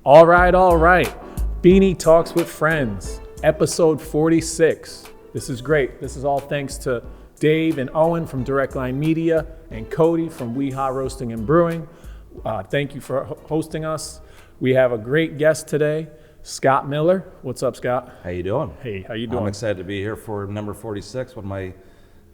All right. Feeney Talks with Friends, episode 46. This is great. This is all thanks to Dave and Owen from Direct Line Media and Cody from Weha Roasting and Brewing. Thank you for hosting us. We have a great guest today, Scott Miller. What's up, Scott? How you doing? Hey, how you doing? I'm excited to be here for number 46, one of my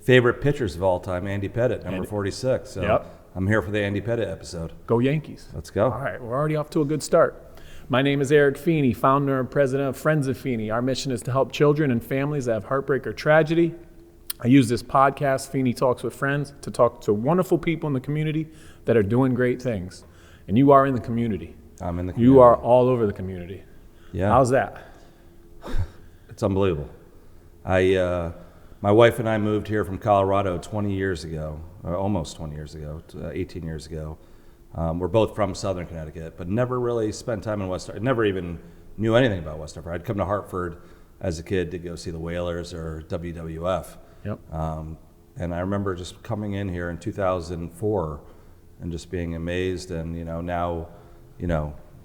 favorite pitchers of all time, Andy Pettitte, number 46. So Yep. I'm here for the Andy Pettitte episode. Go Yankees. Let's go. All right, we're already off to a good start. My name is Eric Feeney, founder and president of Friends of Feeney. Our mission is to help children and families that have heartbreak or tragedy. I use this podcast, Feeney Talks with Friends, to talk to wonderful people in the community that are doing great things. And you are in the community. I'm in the community. You are all over the community. Yeah. How's that? It's unbelievable. My wife and I moved here from Colorado 20 years ago, or almost 20 years ago, 18 years ago. We're both from Southern Connecticut, but never really spent time in West Hartford. Never even knew anything about West Hartford. I'd come to Hartford as a kid to go see the Whalers or WWF. Yep. And I remember just coming in here in 2004 and just being amazed. And, now,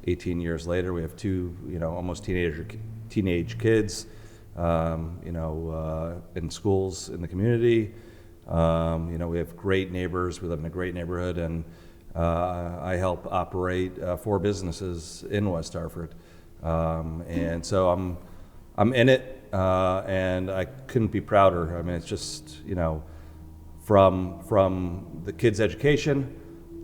18 years later, we have two, almost teenage kids, in schools in the community. We have great neighbors. We live in a great neighborhood, and I help operate 4 businesses in West Hartford. And so I'm in it, and I couldn't be prouder. I mean, it's just, from the kids' education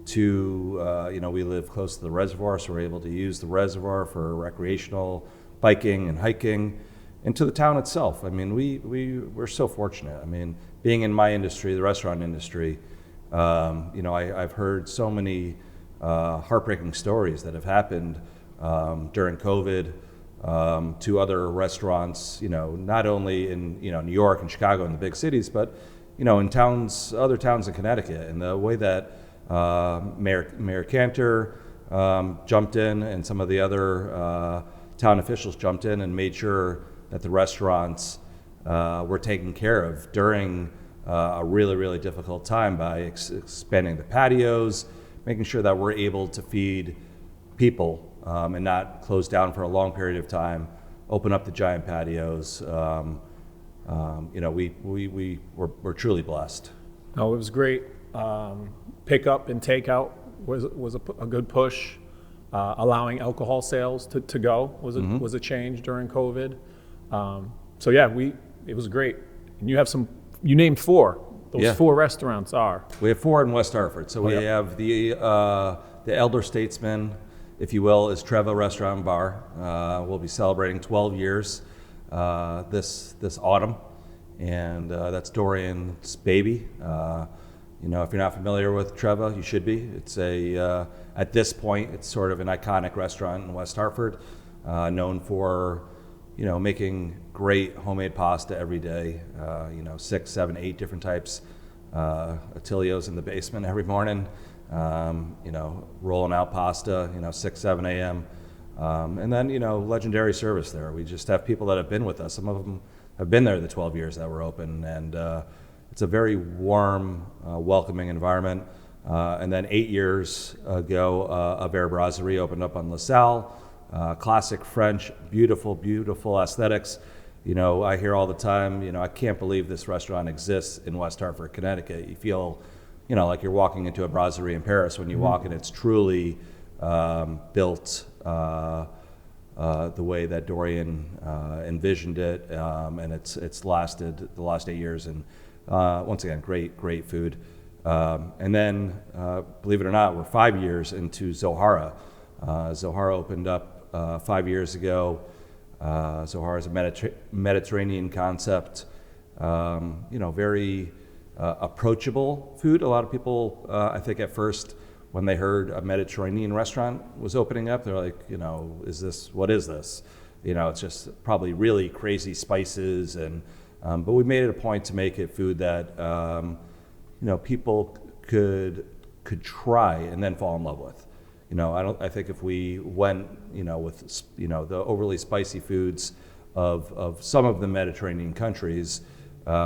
to, we live close to the reservoir, so we're able to use the reservoir for recreational biking and hiking, and to the town itself. I mean, we're so fortunate. I mean, being in my industry, the restaurant industry, I've heard so many heartbreaking stories that have happened during COVID to other restaurants, not only in New York and Chicago and the big cities, but in other towns in Connecticut. And the way that Mayor Cantor jumped in, and some of the other town officials jumped in and made sure that the restaurants were taken care of during a really, really difficult time by expanding the patios, making sure that we're able to feed people and not close down for a long period of time, open up the giant patios. We're truly blessed. No, it was great. Pickup and takeout was a good push. Allowing alcohol sales to go was a change during COVID. It was great. And you named 4. Those 4 restaurants are. We have 4 in West Hartford. So we have the elder statesman, if you will, is Treva Restaurant and Bar. We'll be celebrating 12 years this autumn, and that's Dorian's baby. If you're not familiar with Treva, you should be. It's at this point, it's sort of an iconic restaurant in West Hartford, known for making great homemade pasta every day, 6, 7, 8 different types, Attilio's in the basement every morning, rolling out pasta, 6, 7 a.m. And then, legendary service there. We just have people that have been with us. Some of them have been there the 12 years that we're open, and it's a very warm, welcoming environment. And then 8 years ago, Avert Brasserie opened up on LaSalle. Classic French, beautiful, beautiful aesthetics. I hear all the time, I can't believe this restaurant exists in West Hartford, Connecticut. You feel, like you're walking into a brasserie in Paris when you walk in. It's truly built the way that Dorian envisioned it, and it's lasted the last 8 years. And once again, great food. And then, believe it or not, we're 5 years into Zohara. Zohara opened up 5 years ago. Zohara is a Mediterranean concept, very approachable food. A lot of people, I think at first, when they heard a Mediterranean restaurant was opening up, they're like, what is this? It's just probably really crazy spices, but we made it a point to make it food that, people could try and then fall in love with. I think if we went, with, the overly spicy foods of some of the Mediterranean countries,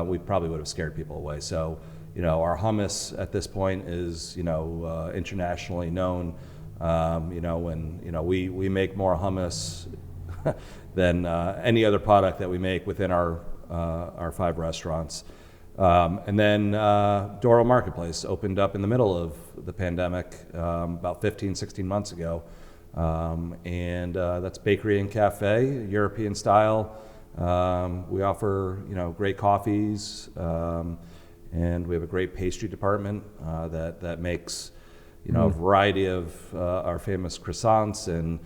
we probably would have scared people away. So, our hummus at this point is, internationally known. We make more hummus than any other product that we make within our 5 restaurants. And then Doro Marketplace opened up in the middle of the pandemic about 15, 16 months ago. And that's bakery and cafe, European style. We offer, great coffees, and we have a great pastry department that makes, a variety of our famous croissants and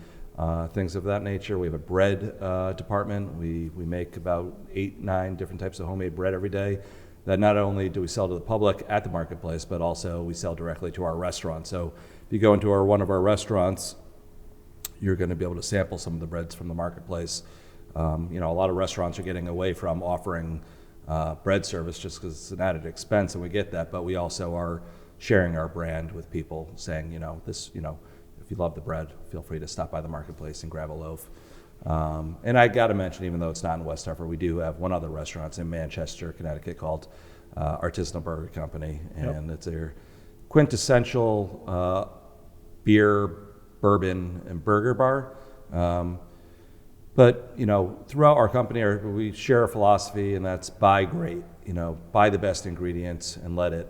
things of that nature. We have a bread department. We make about 8, 9 different types of homemade bread every day that not only do we sell to the public at the marketplace, but also we sell directly to our restaurant. So if you go into one of our restaurants, you're going to be able to sample some of the breads from the marketplace. A lot of restaurants are getting away from offering bread service just because it's an added expense, and we get that, but we also are sharing our brand with people, saying, if you love the bread, feel free to stop by the marketplace and grab a loaf. And I got to mention, even though it's not in West Hartford, we do have one other restaurant in Manchester, Connecticut, called Artisanal Burger Company, and it's a quintessential beer, bourbon, and burger bar. But throughout our company, we share a philosophy, and that's buy great. Buy the best ingredients and let it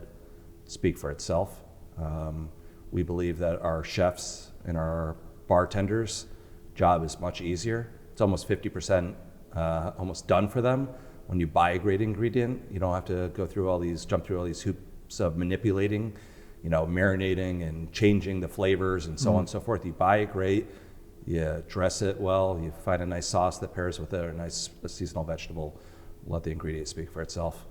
speak for itself. We believe that our chefs and our bartenders' job is much easier. It's almost 50% almost done for them when you buy a great ingredient. You don't have to jump through all these hoops of manipulating, marinating and changing the flavors and so on and so forth. You buy it great, you dress it well, you find a nice sauce that pairs with it, or a seasonal vegetable. Let the ingredient speak for itself.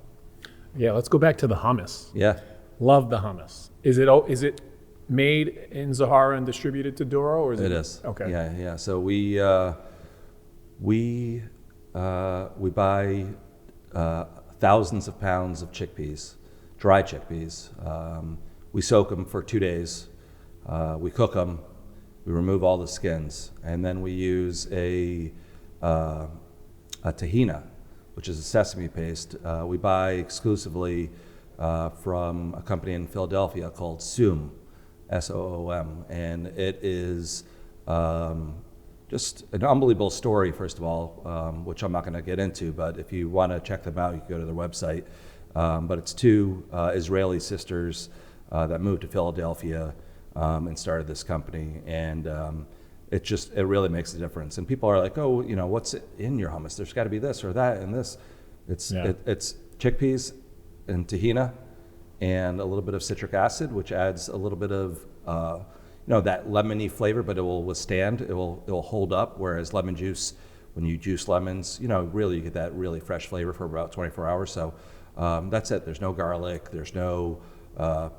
Yeah, let's go back to the hummus. Yeah. Love the hummus. Is it made in Zohara and distributed to Doro, or is it? It is. Okay. Yeah. So we buy thousands of pounds of chickpeas, dry chickpeas. We soak them for 2 days. We cook them. We remove all the skins, and then we use a tahina, which is a sesame paste. We buy exclusively from a company in Philadelphia called Soom, S-O-O-M, and it is just an unbelievable story, first of all, which I'm not going to get into, but if you want to check them out, you can go to their website. But it's 2 Israeli sisters that moved to Philadelphia and started this company, and it really makes a difference. And people are like, oh, what's in your hummus? There's got to be this or that and this. It's chickpeas and tahina and a little bit of citric acid, which adds a little bit of that lemony flavor, but it will withstand. It will hold up. Whereas lemon juice, when you juice lemons, really you get that really fresh flavor for about 24 hours. So that's it. There's no garlic. There's no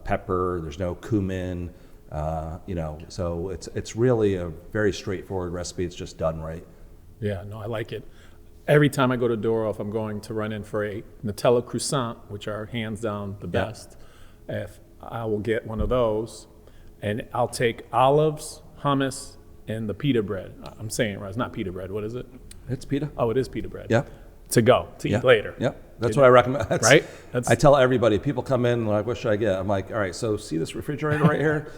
pepper. There's no cumin. So it's really a very straightforward recipe. It's just done right. Yeah, no, I like it. Every time I go to Doro, if I'm going to run in for a Nutella croissant, which are hands down the best, if I will get one of those, and I'll take olives, hummus, and the pita bread. I'm saying it right. It's not pita bread. What is it? It's pita. Oh, it is pita bread. Yeah. To eat later. Yep. That's what I recommend. Right? I tell everybody, people come in like, what should I get? I'm like, all right, so see this refrigerator right here?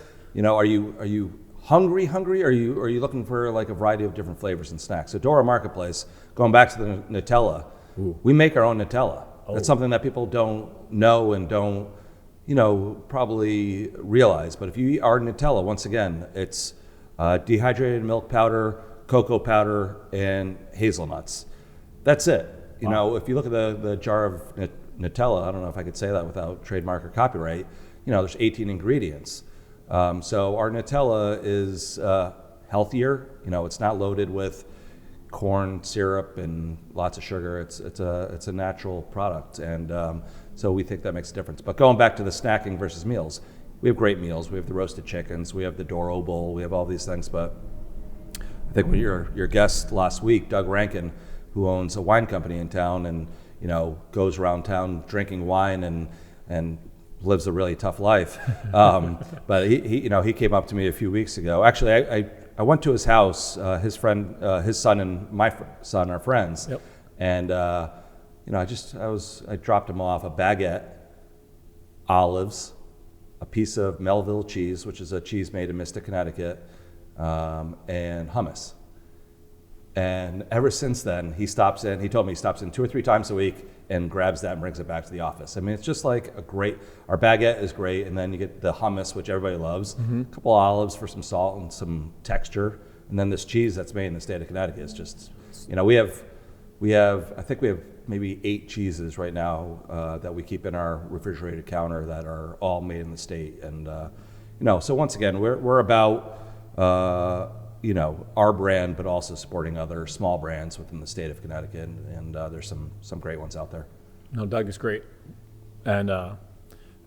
Are you hungry? Are you looking for like a variety of different flavors and snacks? So Doro Marketplace, going back to the Nutella, we make our own Nutella. Oh. That's something that people don't know and don't, probably realize. But if you eat our Nutella, once again, it's dehydrated milk powder, cocoa powder, and hazelnuts. That's it. If you look at the jar of Nutella, I don't know if I could say that without trademark or copyright, there's 18 ingredients. So our Nutella is healthier. It's not loaded with corn syrup and lots of sugar. It's a natural product, and so we think that makes a difference. But going back to the snacking versus meals, we have great meals. We have the roasted chickens. We have the Doro bowl. We have all these things. But I think when your guest last week, Doug Rankin, who owns a wine company in town, and goes around town drinking wine and lives a really tough life. But he came up to me a few weeks ago. Actually, I went to his house. His friend, his son, and my son are friends. Yep. And I dropped him off a baguette, olives, a piece of Melville cheese, which is a cheese made in Mystic, Connecticut, and hummus. And ever since then, he stops in. He told me he stops in 2 or 3 times a week and grabs that and brings it back to the office. I mean, it's just like a great. Our baguette is great, and then you get the hummus, which everybody loves. A couple olives for some salt and some texture, and then this cheese that's made in the state of Connecticut is just. We have. I think we have maybe 8 cheeses right now that we keep in our refrigerated counter that are all made in the state, and so once again, we're about. Our brand, but also supporting other small brands within the state of Connecticut, and there's some great ones out there. No, Doug is great. And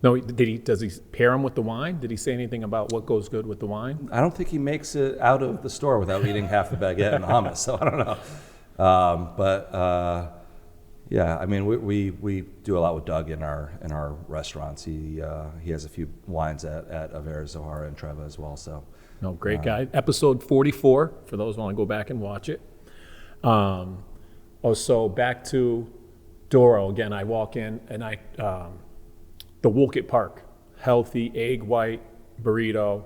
does he pair them with the wine? Did he say anything about what goes good with the wine? I don't think he makes it out of the store without eating half the baguette and the hummus, so I don't know. Yeah, I mean, we do a lot with Doug in our restaurants. He has a few wines at Avert, Zohara, and Treva as well. So. No, great guy. Episode 44, for those who want to go back and watch it. So back to Doro. Again, I walk in and the Wolcott Park, healthy, egg white, burrito,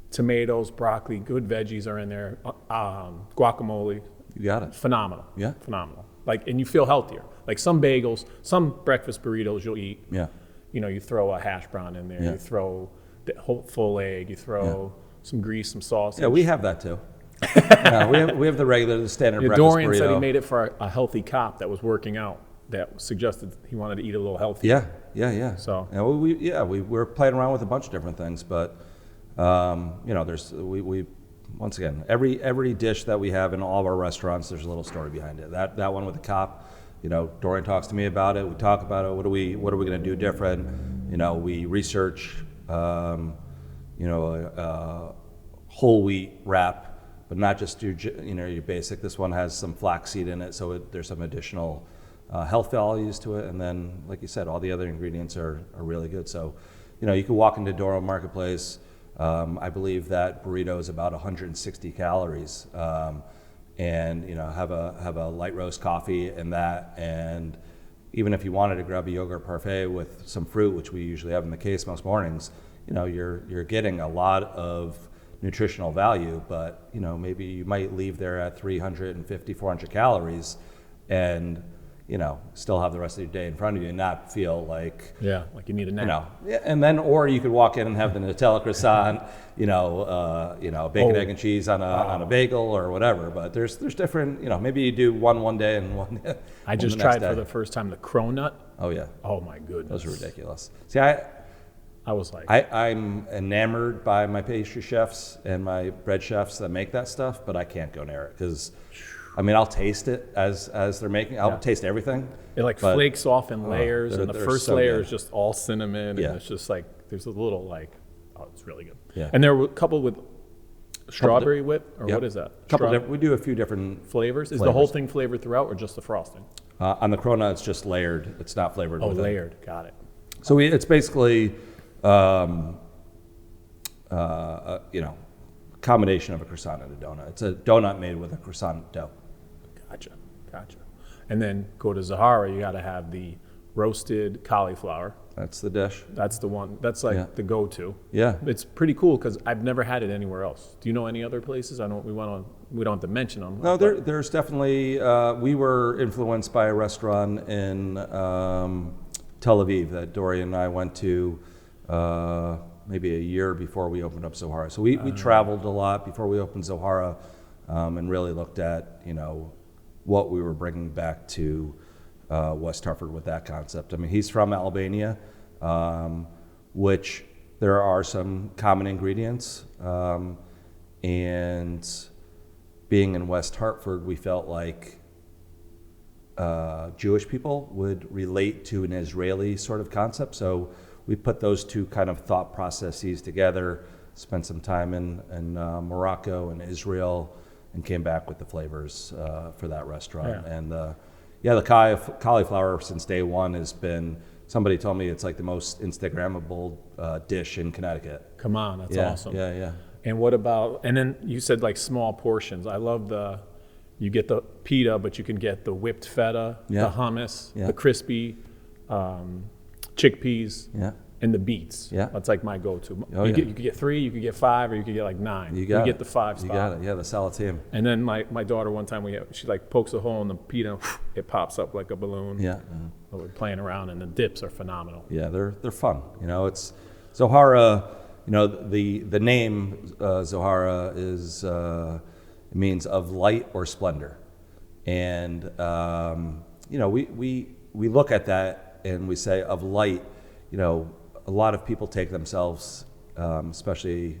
tomatoes, broccoli, good veggies are in there, guacamole. You got it. Phenomenal. Yeah. Phenomenal. And you feel healthier. Like some bagels, some breakfast burritos you'll eat. Yeah. You throw a hash brown in there. Yeah. You throw the whole full egg. You throw some grease, some sausage. Yeah, we have that too. We have the standard breakfast Dorian burrito. said he made it for a healthy cop that was working out that suggested he wanted to eat a little healthier. Yeah. So we're playing around with a bunch of different things, but we once again every dish that we have in all of our restaurants, there's a little story behind it. That one with the cop, Dorian talks to me about it. We talk about it. What are we going to do different? We research. Whole wheat wrap, but not just your basic. This one has some flaxseed in it, so there's some additional health values to it. And then, like you said, all the other ingredients are really good. So, you can walk into Doro Marketplace. I believe that burrito is about 160 calories, and have a light roast coffee in that. And even if you wanted to grab a yogurt parfait with some fruit, which we usually have in the case most mornings, you're getting a lot of nutritional value, but maybe you might leave there at 350, 400 calories and still have the rest of your day in front of you and not feel like like you need a nap. And then, or you could walk in and have the Nutella croissant, bacon, egg, and cheese on a bagel or whatever. But there's different, maybe you do one day and one. I just tried for the first time the cronut. Oh yeah. Oh my goodness. Those are ridiculous. See, I was like, I'm enamored by my pastry chefs and my bread chefs that make that stuff, but I can't go near it because, I'll taste it as they're making. I'll taste everything. It flakes off in layers, and the first so layer good. is just all cinnamon, and it's just there's a little it's really good. Yeah. And they're coupled with strawberry whip, or what is that? We do a few different flavors. Is the whole thing flavored throughout, or just the frosting? On the cronut, it's just layered. It's not flavored. Oh, with layered. Got it. So it's basically. Combination of a croissant and a donut. It's a donut made with a croissant dough. Gotcha. And then go to Zohara, you got to have the roasted cauliflower. That's the dish. That's the one. That's the go-to. Yeah. It's pretty cool because I've never had it anywhere else. Do you know any other places? We don't have to mention them. No, there's definitely. We were influenced by a restaurant in Tel Aviv that Dorian and I went to. Maybe a year before we opened up Zohara. So we traveled a lot before we opened Zohara, and really looked at what we were bringing back to West Hartford with that concept. He's from Albania, which there are some common ingredients, and being in West Hartford, we felt like Jewish people would relate to an Israeli sort of concept. So we put those two kind of thought processes together, spent some time in Morocco and Israel, and came back with the flavors for that restaurant. Yeah. And the cauliflower since day one has been, somebody told me it's like the most Instagrammable dish in Connecticut. Come on, that's awesome. Yeah. And what about, and then you said small portions. I love you get the pita, but you can get the whipped feta, the hummus, the crispy chickpeas, and the beets. Yeah. That's like my go-to. Oh, You could get 3, you could get 5, or you could get like 9. You got get the 5 You spot. got it. Yeah, the salad team. And then my daughter, one time, she like pokes a hole in the pita, it pops up like a balloon. Yeah. So we're playing around, and the dips are phenomenal. Yeah, they're fun. You know, it's Zohara. You know, the name Zohara is it means of light or splendor, and you know, we look at that and we say of light. You know, a lot of people take themselves, especially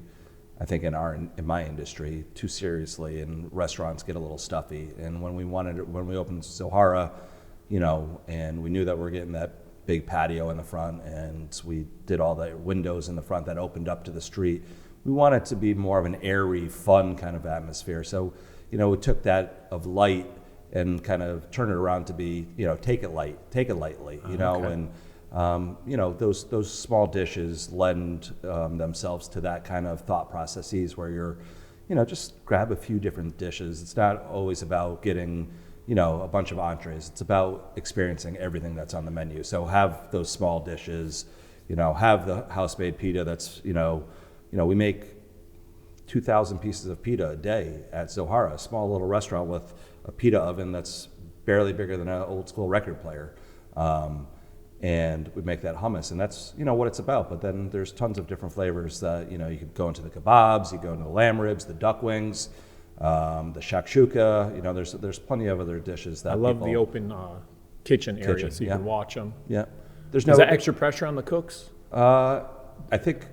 I think in my industry, too seriously, and restaurants get a little stuffy. And when we opened Zohara, you know, and we knew that we were getting that big patio in the front, and we did all the windows in the front that opened up to the street. We wanted to be more of an airy, fun kind of atmosphere. So, you know, we took that of light and kind of turned it around to be, you know, take it lightly, you know, and you know, those small dishes lend themselves to that kind of thought processes where you're, you know, just grab a few different dishes. It's not always about getting, you know, a bunch of entrees. It's about experiencing everything that's on the menu. So have those small dishes, you know, have the house-made pita that's, you know, we make 2,000 pieces of pita a day at Zohara, a small little restaurant with a pita oven that's barely bigger than an old school record player. And we make that hummus, and that's, you know, what it's about. But then there's tons of different flavors that, you know, you could go into the kebabs, you go into the lamb ribs, the duck wings, the shakshuka. You know, there's plenty of other dishes that I love the open kitchen area, so you can watch them. Yeah. Is that extra pressure on the cooks? I think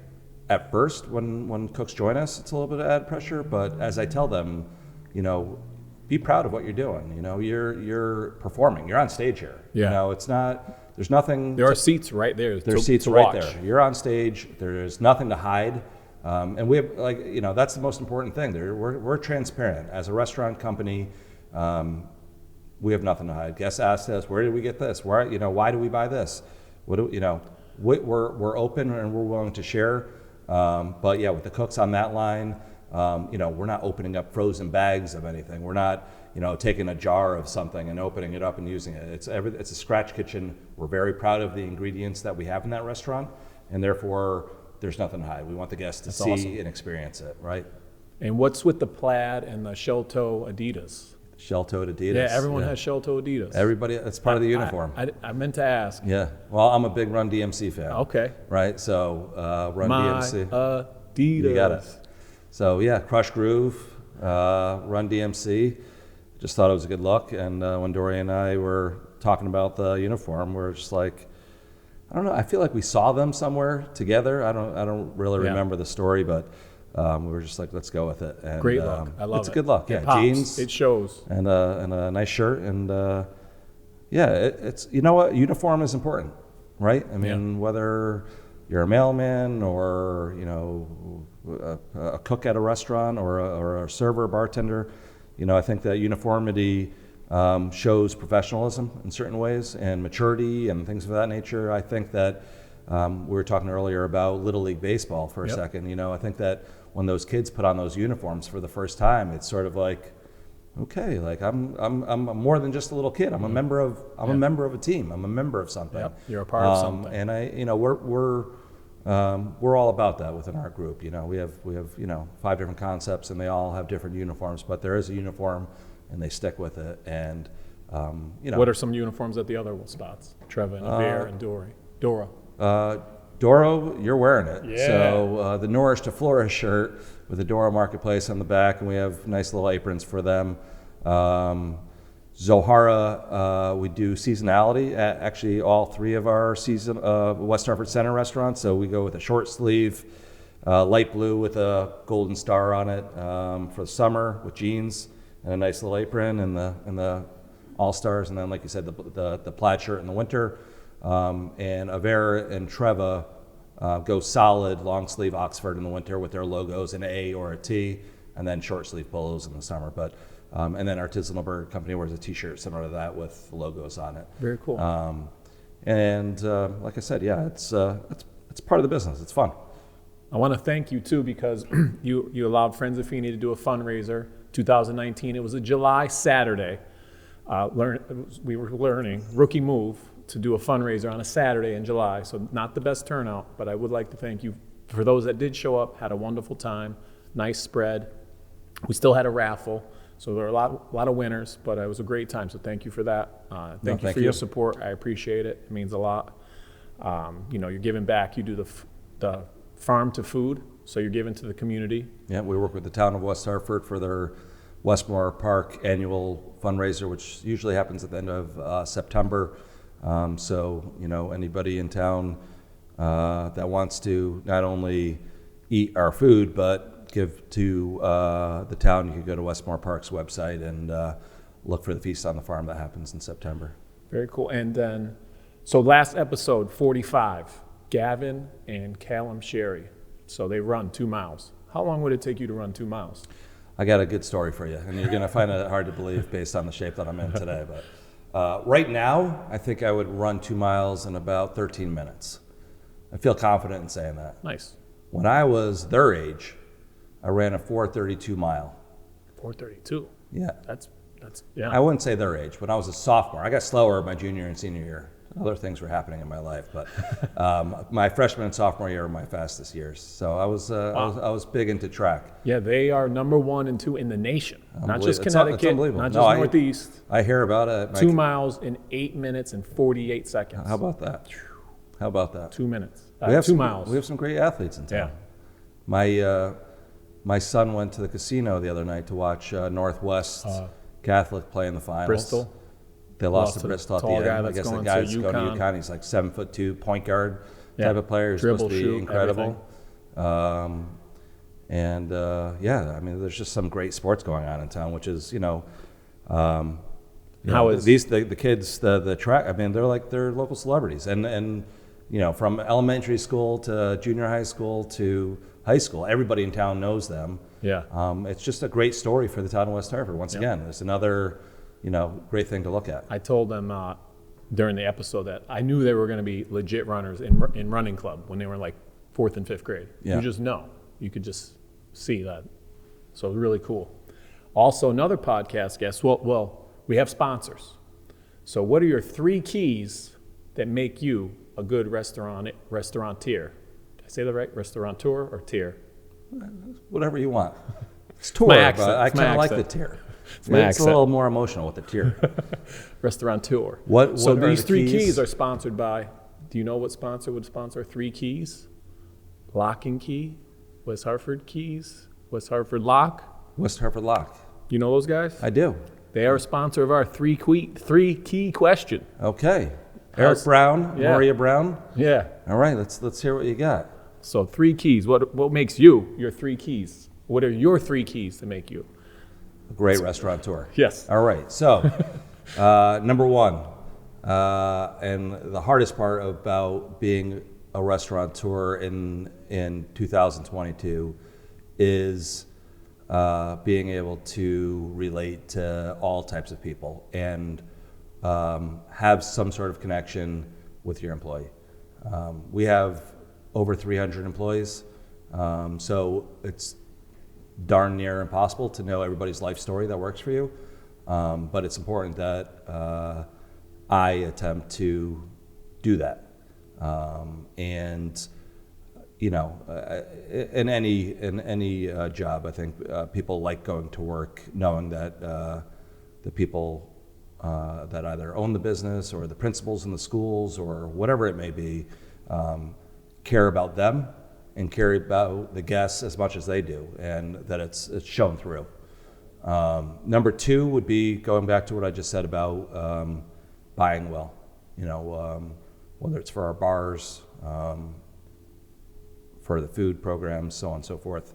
at first when cooks join us, it's a little bit of added pressure. But as I tell them, you know, be proud of what you're doing. You know, you're performing. You're on stage here. Yeah. You know, it's not. There's nothing. There are seats right there. There's seats right there. You're on stage. There's nothing to hide. And we have, like, you know, that's the most important thing. We're transparent as a restaurant company. We have nothing to hide. Guests ask us, where did we get this? Why do we buy this? We're open and we're willing to share. But yeah, with the cooks on that line, you know, we're not opening up frozen bags of anything. We're not, you know, taking a jar of something and opening it up and using it. It's a scratch kitchen. We're very proud of the ingredients that we have in that restaurant, and therefore there's nothing to hide. We want the guests to see and experience it, right? And what's with the plaid and the shell-toe Adidas? Shell-toed Adidas. Yeah, everyone has shell-toe Adidas. Everybody, it's part of the uniform. I meant to ask. Yeah. Well, I'm a big Run DMC fan. Okay. Right. So Run DMC. Adidas. You got it. So yeah, Crush Groove, Run DMC. Just thought it was a good look. And when Dory and I were talking about the uniform, we're just like, I don't know. I feel like we saw them somewhere together. I don't really remember the story, but we were just like, let's go with it. And, great look. I love it. It's a good look. It Yeah, pops. jeans. It shows. And a nice shirt. And yeah, it's, you know what? Uniform is important, right? I mean, whether you're a mailman or, you know, a cook at a restaurant or a server, bartender, you know, I think that uniformity shows professionalism in certain ways and maturity and things of that nature. I think that we were talking earlier about Little League Baseball for a second. You know, I think that when those kids put on those uniforms for the first time, it's sort of like, okay, like I'm more than just a little kid. I'm a member of a member of a team. I'm a member of something. Yep. You're a part of something. And you know, we're all about that within our group. You know, we have you know 5 different concepts, and they all have different uniforms, but there is a uniform, and they stick with it. And you know, what are some uniforms at the other spots? Treva and Avert and Doro. Doro, you're wearing it. Yeah. So the Nourish to Flourish shirt with the Doro Marketplace on the back, and we have nice little aprons for them. Zohara, we do seasonality at actually all 3 of our West Hartford Center restaurants. So we go with a short sleeve, light blue with a golden star on it for the summer with jeans and a nice little apron and the all stars, and then like you said, the plaid shirt in the winter. And Avert and Treva go solid long sleeve Oxford in the winter with their logos, an A or a T, and then short sleeve polos in the summer. But and then Artisanal Burger Company wears a T-shirt similar to that with logos on it. Very cool. And like I said, yeah, it's part of the business. It's fun. I want to thank you too, because you allowed Friends of Feeney to do a fundraiser 2019. It was a July Saturday. We were learning, rookie move, to do a fundraiser on a Saturday in July, so not the best turnout, but I would like to thank you for those that did show up, had a wonderful time, nice spread. We still had a raffle, so there were a lot of winners, but it was a great time, so thank you for that. Thank you for your support. I appreciate it. It means a lot. You're giving back. You do the farm to food, so you're giving to the community. Yeah, we work with the town of West Hartford for their Westmore Park annual fundraiser, which usually happens at the end of September. So, anybody in town that wants to not only eat our food, but give to the town, you can go to Westmore Park's website and look for the Feast on the Farm that happens in September. Very cool. And then, so last episode, 45, Gavin and Callum Sherry. So they run 2 miles. How long would it take you to run 2 miles? I got a good story for you, and you're going to find it hard to believe based on the shape that I'm in today. But right now, I think I would run 2 miles in about 13 minutes. I feel confident in saying that. Nice. When I was their age, I ran a 4:32 mile. 4:32. Yeah. That's yeah. I wouldn't say their age. When I was a sophomore, I got slower my junior and senior year. Other things were happening in my life, but my freshman and sophomore year were my fastest years. So I was big into track. Yeah, they are number 1 and 2 in the nation, not just It's Connecticut, unbelievable. not just Northeast. I hear about it. 2 miles in 8 minutes and 48 seconds. How about that? How about that? 2 minutes. We have 2 miles. We have some great athletes in town. Yeah. My son went to the casino the other night to watch Northwest Catholic play in the finals. Bristol. They lost to Bristol at the end. Guy I guess the going guy's to going to UConn. He's like 7'2", point guard type of player. He's Dribble, supposed to be shoot, incredible. There's just some great sports going on in town, which is the kids, the track. They're local celebrities, and from elementary school to junior high school to high school, everybody in town knows them. Yeah. It's just a great story for the town of West Hartford. Once again, there's another great thing to look at. I told them during the episode that I knew they were going to be legit runners in running club when they were like 4th and 5th grade. Yeah. You just know. You could just see that. So really cool. Also, another podcast guest. Well, we have sponsors. So what are your 3 keys that make you a good restaurateur? Did I say that right? Restaurateur or tier? Whatever you want. It's tour, my accent. but I It's my kind of like the accent. tier. It's my It's accent. a little more emotional with the tier. Restaurateur. So these 3 keys are sponsored by, do you know what sponsor would sponsor 3 keys? Lock and Key, West Hartford Keys, West Hartford Lock. West Hartford Lock. You know those guys? I do. They are a sponsor of our 3 key question. Okay. Eric Brown, Yeah. Maria Brown. Yeah. All right, let's hear what you got. So 3 keys. What makes you your 3 keys? What are your 3 keys to make you? A great restaurateur. Yes. All right. So, number 1, and the hardest part about being a restaurateur in 2022 is being able to relate to all types of people and have some sort of connection with your employee. We have over 300 employees, so it's darn near impossible to know everybody's life story that works for you, but it's important that I attempt to do that. In any job, I think people like going to work knowing that the people that either own the business or the principals in the schools or whatever it may be care about them and care about the guests as much as they do, and that it's shown through. Number 2 would be going back to what I just said about buying well. Whether it's for our bars, for the food programs, so on and so forth.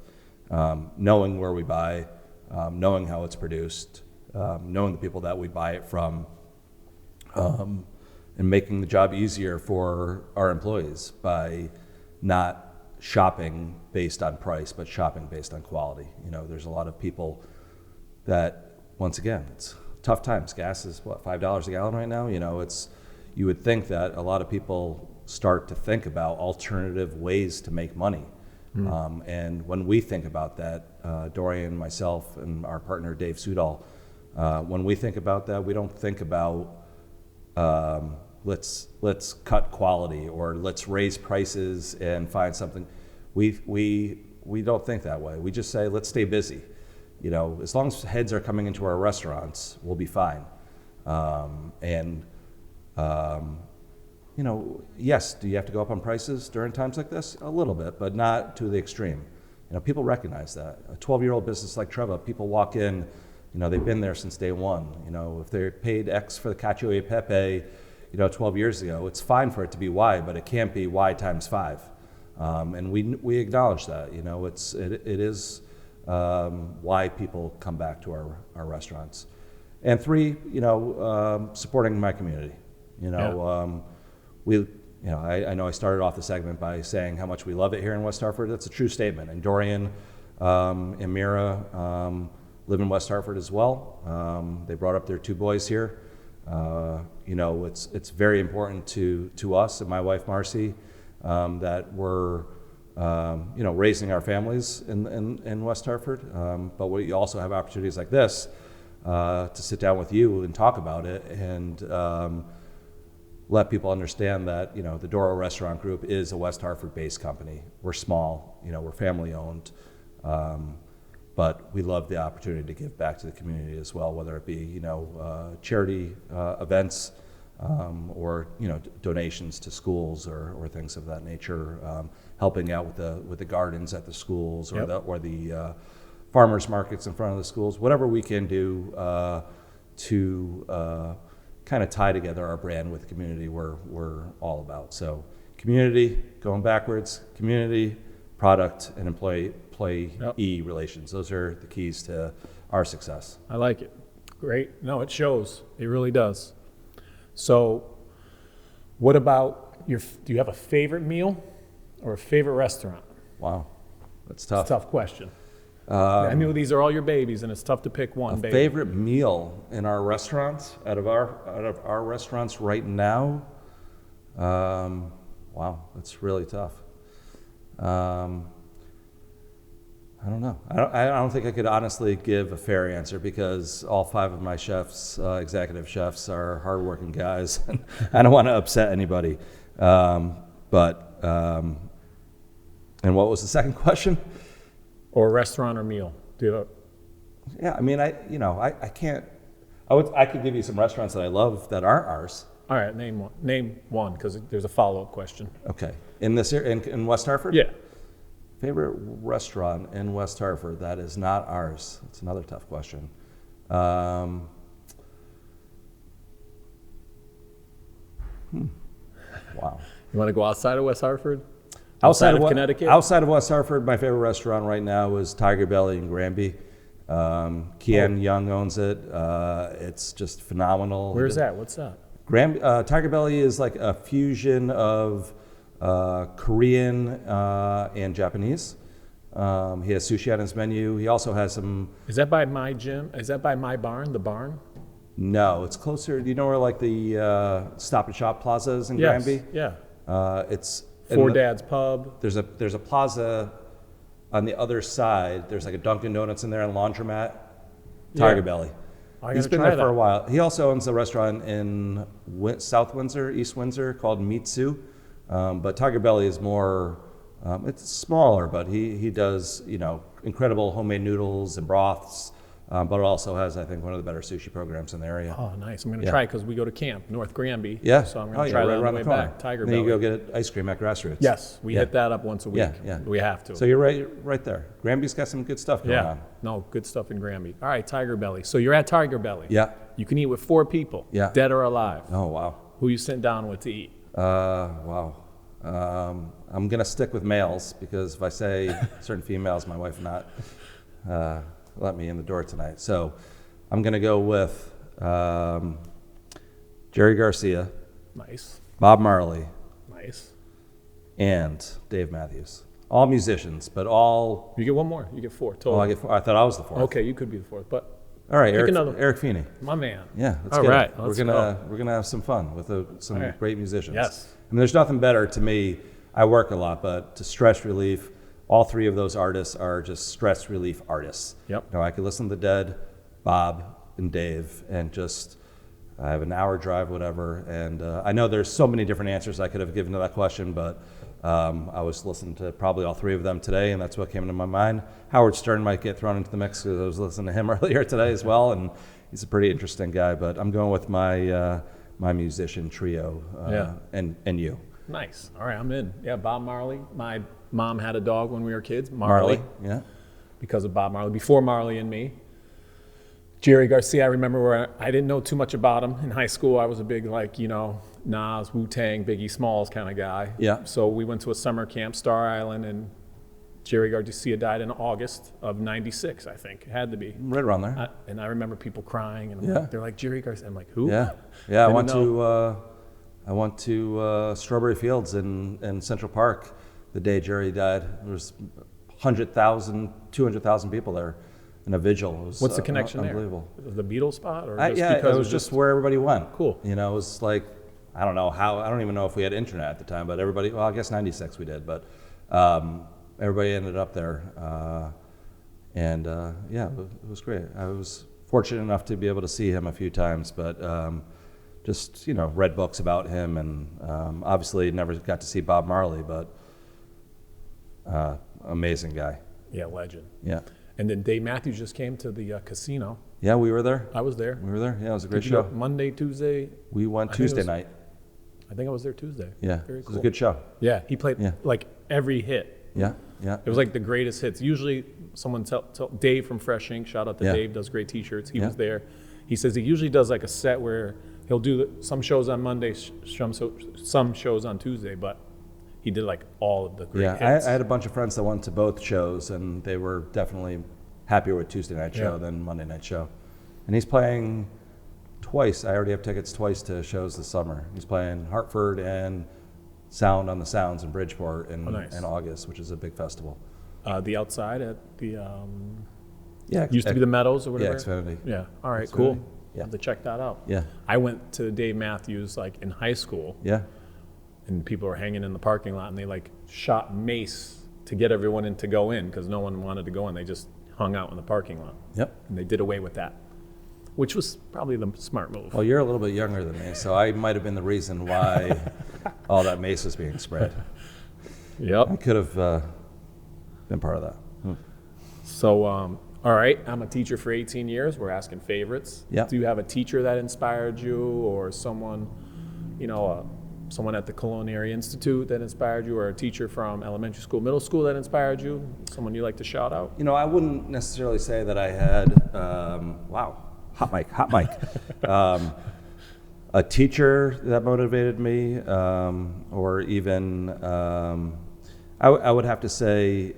Knowing where we buy, knowing how it's produced, knowing the people that we buy it from, and making the job easier for our employees by not shopping based on price, but shopping based on quality. There's a lot of people that, once again, it's tough times. Gas is $5 a gallon right now. You would think that a lot of people start to think about alternative ways to make money. And when we think about that, Dorian, myself, and our partner Dave Sudol, when we think about that, we don't think about let's cut quality or let's raise prices and find something. We don't think that way. We just say, let's stay busy. You know, as long as heads are coming into our restaurants, we'll be fine. You know, yes, do you have to go up on prices during times like this? A little bit, but not to the extreme. You know, people recognize that. A 12-year-old business like Treva, people walk in, you know, they've been there since day one. You know, if they're paid X for the cacio e pepe, you know, 12 years ago, it's fine for it to be Y, but it can't be Y times 5. And we acknowledge that. You know, it is why people come back to our restaurants. And 3, you know, supporting my community. You know, I know I started off the segment by saying how much we love it here in West Hartford. That's a true statement. And Dorian and Mira live in West Hartford as well. They brought up their 2 boys here. You know, it's very important to us and my wife Marcy that we're you know, raising our families in West Hartford. But we also have opportunities like this to sit down with you and talk about it and let people understand that, you know, the Doro Restaurant Group is a West Hartford-based company. We're small, you know, we're family-owned, but we love the opportunity to give back to the community as well, whether it be, you know, charity events or, you know, donations to schools or things of that nature, helping out with the gardens at the schools or the farmers markets in front of the schools, whatever we can do to kind of tie together our brand with the community we're all about. So community, going backwards, community, product, and employee relations. Those are the keys to our success. I like it. Great. No, it shows. It really does. So what about do you have a favorite meal or a favorite restaurant? Wow, that's tough. It's a tough question. I know these are all your babies, and it's tough to pick one. Baby. Favorite meal in our restaurants, out of our restaurants right now. Wow, that's really tough. I don't know. I don't think I could honestly give a fair answer because all 5 of my chefs, executive chefs, are hardworking guys, and I don't want to upset anybody. And what was the second question? Or restaurant or meal? Do you have Yeah, I mean, I can't. I could give you some restaurants that I love that aren't ours. All right, name one because there's a follow-up question. Okay, in this in West Hartford. Yeah. Favorite restaurant in West Hartford that is not ours? That's another tough question. Wow. You want to go outside of West Hartford? Outside of Connecticut? Outside of West Hartford, my favorite restaurant right now is Tiger Belly in Granby. Kian Young owns it. It's just phenomenal. Where's that? What's that? Tiger Belly is like a fusion of Korean and Japanese. He has sushi on his menu. He also has some. Is that by my gym? Is that by my barn? The barn? No, it's closer. Do you know where like the Stop and Shop Plaza is in Yes. Granby? Yeah. It's Four Dads Pub. There's a plaza on the other side. There's like a Dunkin' Donuts in there and laundromat. Tiger Belly. He's been there for a while. He also owns a restaurant in South Windsor, East Windsor, called Mitsu. But Tiger Belly is more. It's smaller, but he does incredible homemade noodles and broths. But it also has, I think, one of the better sushi programs in the area. Oh, nice. I'm going to try it because we go to camp, North Granby. Yeah. So I'm going to try that on the way back. Tiger Belly. Then you go get ice cream at Grassroots. Yes. We hit that up once a week. Yeah. We have to. So you're right there. Granby's got some good stuff going on. No, good stuff in Granby. All right, Tiger Belly. So you're at Tiger Belly. Yeah. You can eat with 4 people. Yeah. Dead or alive. Oh, wow. Who you sitting down with to eat? Wow. I'm going to stick with males because if I say certain females, my wife will not let me in the door tonight. So I'm going to go with Jerry Garcia. Nice. Bob Marley. Nice. And Dave Matthews. All musicians, but all... You get one more. You get 4 total. Oh, I get 4. I thought I was the 4th. Okay, you could be the 4th, but... All right, Pick Eric Feeney. My man. Yeah, let's All get right, it. let's We're gonna have some fun with some great musicians. Yes. I mean, there's nothing better to me. I work a lot, but to stress relief, all 3 of those artists are just stress relief artists. Yep. I could listen to the Dead, Bob, and Dave, and just I have an hour drive, whatever. And I know there's so many different answers I could have given to that question, but I was listening to probably all three of them today, and that's what came into my mind. Howard Stern might get thrown into the mix because I was listening to him earlier today as well, and he's a pretty interesting guy. But I'm going with my my musician trio, and you. Nice. All right, I'm in. Yeah, Bob Marley. My mom had a dog when we were kids, Marley. Yeah. Because of Bob Marley, before Marley and me. Jerry Garcia, I remember where I didn't know too much about him. In high school, I was a big, like, you know, Nas, Wu-Tang, Biggie Smalls kind of guy. Yeah. So we went to a summer camp, Star Island, and Jerry Garcia died in August of '96, I think. It had to be. Right around there. And I remember people crying, and Yeah. they're like, Jerry Garcia. I'm like, who? Yeah. Yeah, I went to Strawberry Fields in Central Park the day Jerry died. There was 100,000, 200,000 people there in a vigil. It was, What's the connection there? Unbelievable. The Beatles spot? Or Yeah, it was just where everybody went. Cool. You know, it was like, I don't know how, I don't even know if we had internet at the time, but everybody, well, I guess 96 we did, but everybody ended up there. Yeah, it was great. I was fortunate enough to be able to see him a few times, but just, you know, read books about him, and obviously never got to see Bob Marley, but amazing guy. Yeah, legend. Yeah. And then Dave Matthews just came to the casino. Yeah, we were there. I was there. We were there. Yeah, it was a great Did you show. go Monday, Tuesday? We went Tuesday night. I think I was there Tuesday. Yeah, Very it cool. was a good show. Yeah, he played like every hit. Yeah, yeah. It was like the greatest hits. Usually someone tell Dave from Fresh Ink, shout out to Yeah. Dave, does great t-shirts. He Yeah. was there. He says he usually does like a set where he'll do some shows on Monday, some shows on Tuesday, but he did like all of the great hits. I had a bunch of friends that went to both shows, and they were definitely happier with Tuesday night show than Monday night show. And he's playing twice. I already have tickets twice to shows this summer. He's playing Hartford and Sound on the Sounds in Bridgeport in August, which is a big festival. The outside at the Yeah, used to be the Meadows or whatever. Yeah, Xfinity. Yeah. All right. Xfinity. Cool. Yeah. Have to check that out. Yeah. I went to Dave Matthews like in high school, Yeah. and people were hanging in the parking lot, and they like shot mace to get everyone in to go in because no one wanted to go in. They just hung out in the parking lot, Yep. and they did away with that, which was probably the smart move. Well, you're a little bit younger than me, so I might have been the reason why all that mace was being spread. Yep. I could have been part of that. So, all right, I'm a teacher for 18 years. We're asking favorites. Yeah. Do you have a teacher that inspired you, or someone, you know, someone at the Culinary Institute that inspired you, or a teacher from elementary school, middle school that inspired you? Someone you like to shout out? You know, I wouldn't necessarily say that I had, wow, hot mic. A teacher that motivated me, or even, I would have to say,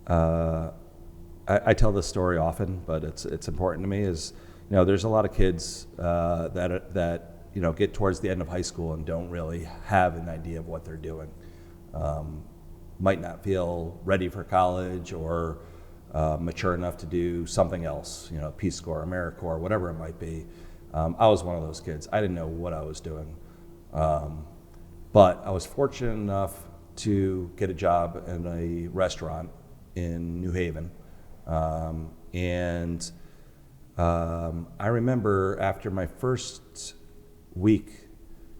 I tell this story often, but it's important to me, is, you know, there's a lot of kids that you know, get towards the end of high school and don't really have an idea of what they're doing. Might not feel ready for college, or mature enough to do something else, you know, Peace Corps, AmeriCorps, whatever it might be. I was one of those kids. I didn't know what I was doing. But I was fortunate enough to get a job in a restaurant in New Haven. I remember after my first week,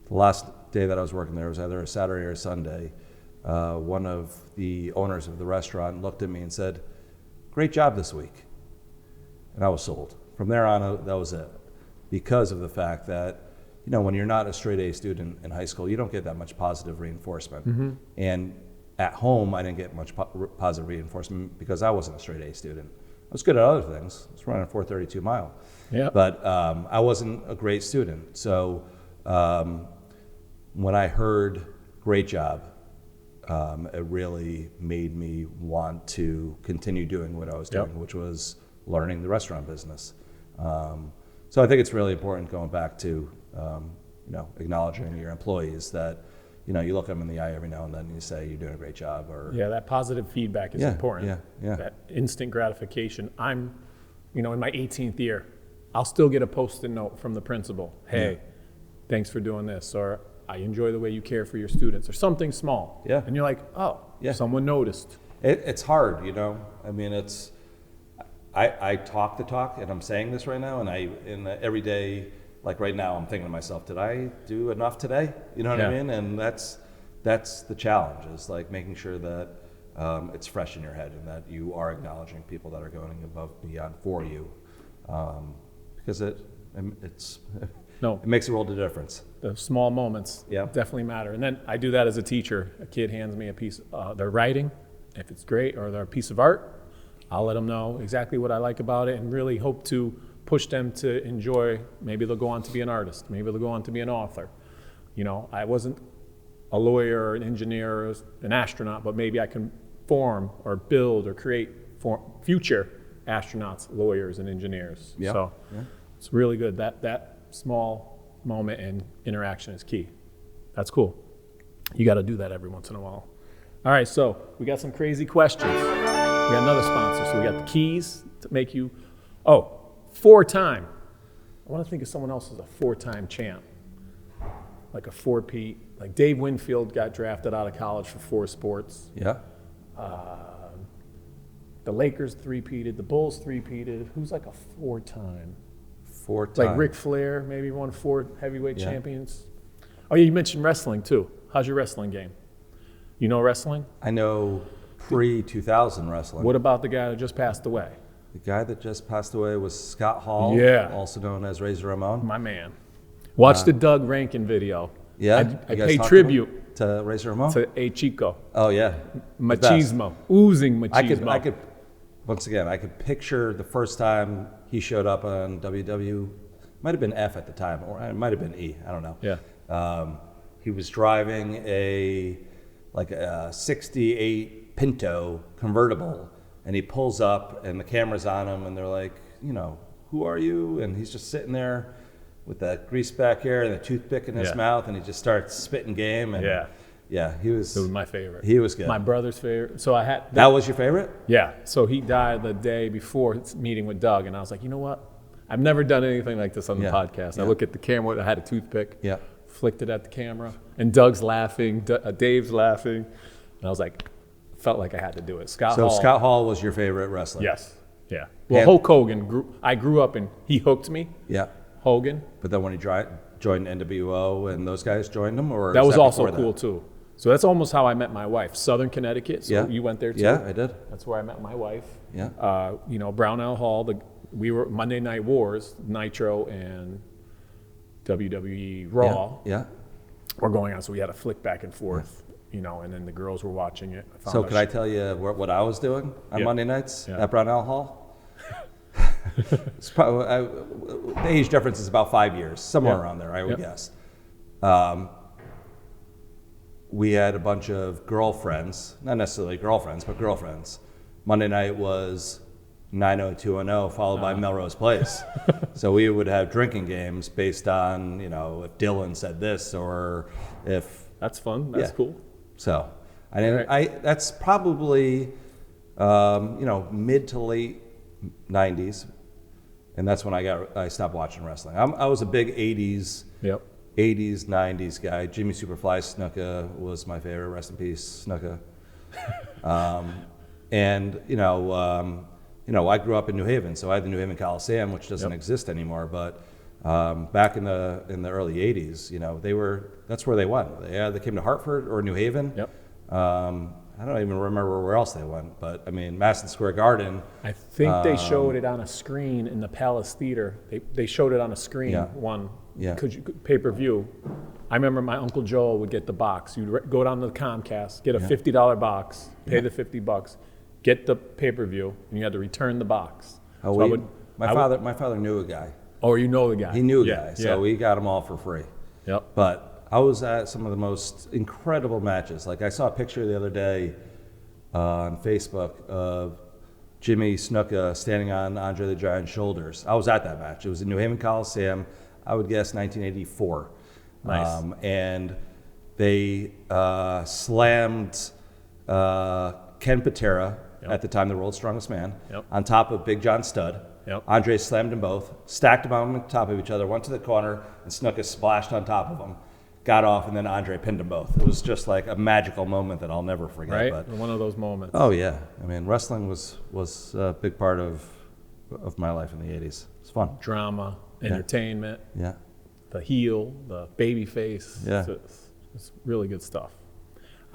the last day that I was working there was either a Saturday or a Sunday, one of the owners of the restaurant looked at me and said, "Great job this week." And I was sold. From there on, that was it. Because of the fact that, you know, when you're not a straight A student in high school, you don't get that much positive reinforcement. Mm-hmm. And at home, I didn't get much positive reinforcement because I wasn't a straight A student. I was good at other things. I was running a 432 mile. Yeah. But I wasn't a great student. So when I heard "great job," it really made me want to continue doing what I was doing, which was learning the restaurant business. So I think it's really important, going back to you know, acknowledging your employees, that, you know, you look them in the eye every now and then and you say you're doing a great job, or That positive feedback is important. Yeah. That instant gratification. I'm, you know, in my 18th year, I'll still get a post-it note from the principal. Hey, thanks for doing this, or I enjoy the way you care for your students, or something small. Yeah. And you're like, oh, someone noticed. It's hard, you know. I mean, I talk the talk, and I'm saying this right now, and every day, like right now, I'm thinking to myself, did I do enough today? You know what I mean? And that's the challenge, is like making sure that it's fresh in your head and that you are acknowledging people that are going above and beyond for you, because it makes a world of difference. The small moments definitely matter. And then I do that as a teacher. A kid hands me a piece, their writing, if it's great, or their piece of art, I'll let them know exactly what I like about it and really hope to push them to enjoy. Maybe they'll go on to be an artist. Maybe they'll go on to be an author. You know, I wasn't a lawyer or an engineer or an astronaut, but maybe I can form or build or create future astronauts, lawyers, and engineers. So it's really good. That small moment and interaction is key. That's cool. You got to do that every once in a while. All right, so we got some crazy questions. We got another sponsor. So we got the keys to make you, 4-time. I want to think of someone else as a 4-time champ. Like a 4-peat. Like Dave Winfield got drafted out of college for 4 sports. Yeah. The Lakers 3-peated. The Bulls 3-peated. Who's like a 4-time? 4-time. Like Ric Flair, maybe won 4 heavyweight champions. Oh, yeah, you mentioned wrestling too. How's your wrestling game? You know wrestling? I know pre-2000 wrestling. What about the guy that just passed away? The guy that just passed away was Scott Hall, also known as Razor Ramon. My man. Watch the Doug Rankin video. Yeah? I pay tribute to Razor Ramon? to A Chico. Oh, yeah. Machismo. Oozing machismo. I could, once again, I could picture the first time he showed up on WW. Might have been F at the time, or it might have been E. I don't know. Yeah. He was driving a 68 Pinto convertible, and he pulls up, and the camera's on him, and they're like, who are you? And he's just sitting there with that grease back hair and the toothpick in his mouth, and he just starts spitting game. And he was. It was my favorite. He was good. My brother's favorite. So I had. That was your favorite? Yeah. So he died the day before his meeting with Doug, and I was like, you know what? I've never done anything like this on the podcast. I look at the camera. I had a toothpick. Yeah. Flicked it at the camera, and Doug's laughing, Dave's laughing, and I was like, felt like I had to do it. Scott Hall was your favorite wrestler? Yes. Yeah. Well, Hulk Hogan, I grew up and he hooked me. Yeah. Hogan. But then when he joined NWO and those guys joined him, or that was also cool too. So that's almost how I met my wife. Southern Connecticut. So you went there too. Yeah, I did. That's where I met my wife. Yeah. Brownell Hall. We were Monday Night Wars, Nitro and WWE Raw. Yeah. We're going on, so we had to flick back and forth, and then the girls were watching it. So could I tell you what I was doing on Monday nights at Brownell Hall? It's probably, the age difference is about 5 years, somewhere around there, I would guess. We had a bunch of girlfriends, not necessarily girlfriends, but girlfriends. Monday night was 90210 followed by Melrose Place. So we would have drinking games based on, if Dylan said this or if... That's fun. That's cool. So that's probably, mid to late 90s. And that's when I stopped watching wrestling. I was a big 80s, 90s guy. Jimmy Superfly Snuka was my favorite. Rest in peace, Snuka. I grew up in New Haven, so I had the New Haven Coliseum, which doesn't exist anymore. But back in the early '80s, that's where they went. They came to Hartford or New Haven. I don't even remember where else they went, but I mean, Madison Square Garden. I think they showed it on a screen in the Palace Theater. They showed it on a screen pay-per-view. I remember my Uncle Joel would get the box. You'd go down to the Comcast, get a $50 box, pay the $50. Get the pay-per-view, and you had to return the box. My father knew a guy. Oh, you know the guy. He knew a guy, so we got them all for free. Yep. But I was at some of the most incredible matches. Like I saw a picture the other day on Facebook of Jimmy Snuka standing on Andre the Giant's shoulders. I was at that match. It was in New Haven Coliseum, I would guess 1984. Nice. And they slammed Ken Patera, at the time the world's strongest man, on top of Big John Studd. Andre slammed them both, stacked them on top of each other, went to the corner, and Snuka splashed on top of them, got off, and then Andre pinned them both. It was just like a magical moment that I'll never forget. Right, but, one of those moments. Oh yeah, I mean, wrestling was a big part of of my life in the 80s. It's fun. Drama, entertainment, Yeah. the heel, the baby face. Yeah. It's really good stuff.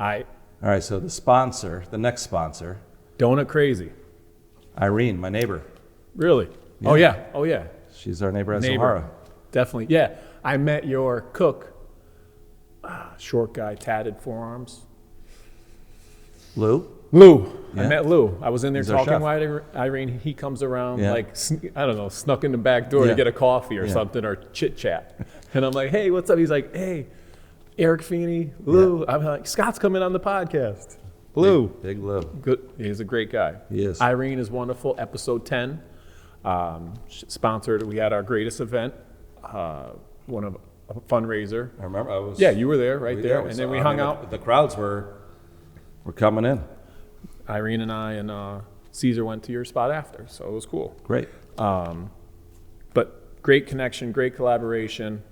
All right, so the next sponsor, Donut Crazy. Irene, my neighbor. Really? Yeah. Oh yeah. She's our neighbor at Zohara. Definitely. Yeah. I met your cook, short guy, tatted forearms. Lou? Lou. Yeah. I met Lou. I was in there He's our talking chef. with Irene. He comes around Yeah. like, I don't know, snuck in the back door Yeah. to get a coffee or Yeah. something or chit chat. And I'm like, hey, what's up? He's like, hey, Eric Feeney, Lou. I'm like, Scott's coming on the podcast. Lou. Big Lou. Good. He's a great guy. He is. Irene is wonderful. Episode 10. Sponsored. We had our greatest event. One of a fundraiser. I remember I was. Yeah, you were there, right there. And then we hung out. The crowds were coming in. Irene and I and Caesar went to your spot after, so it was cool. Great. But great connection, great collaboration.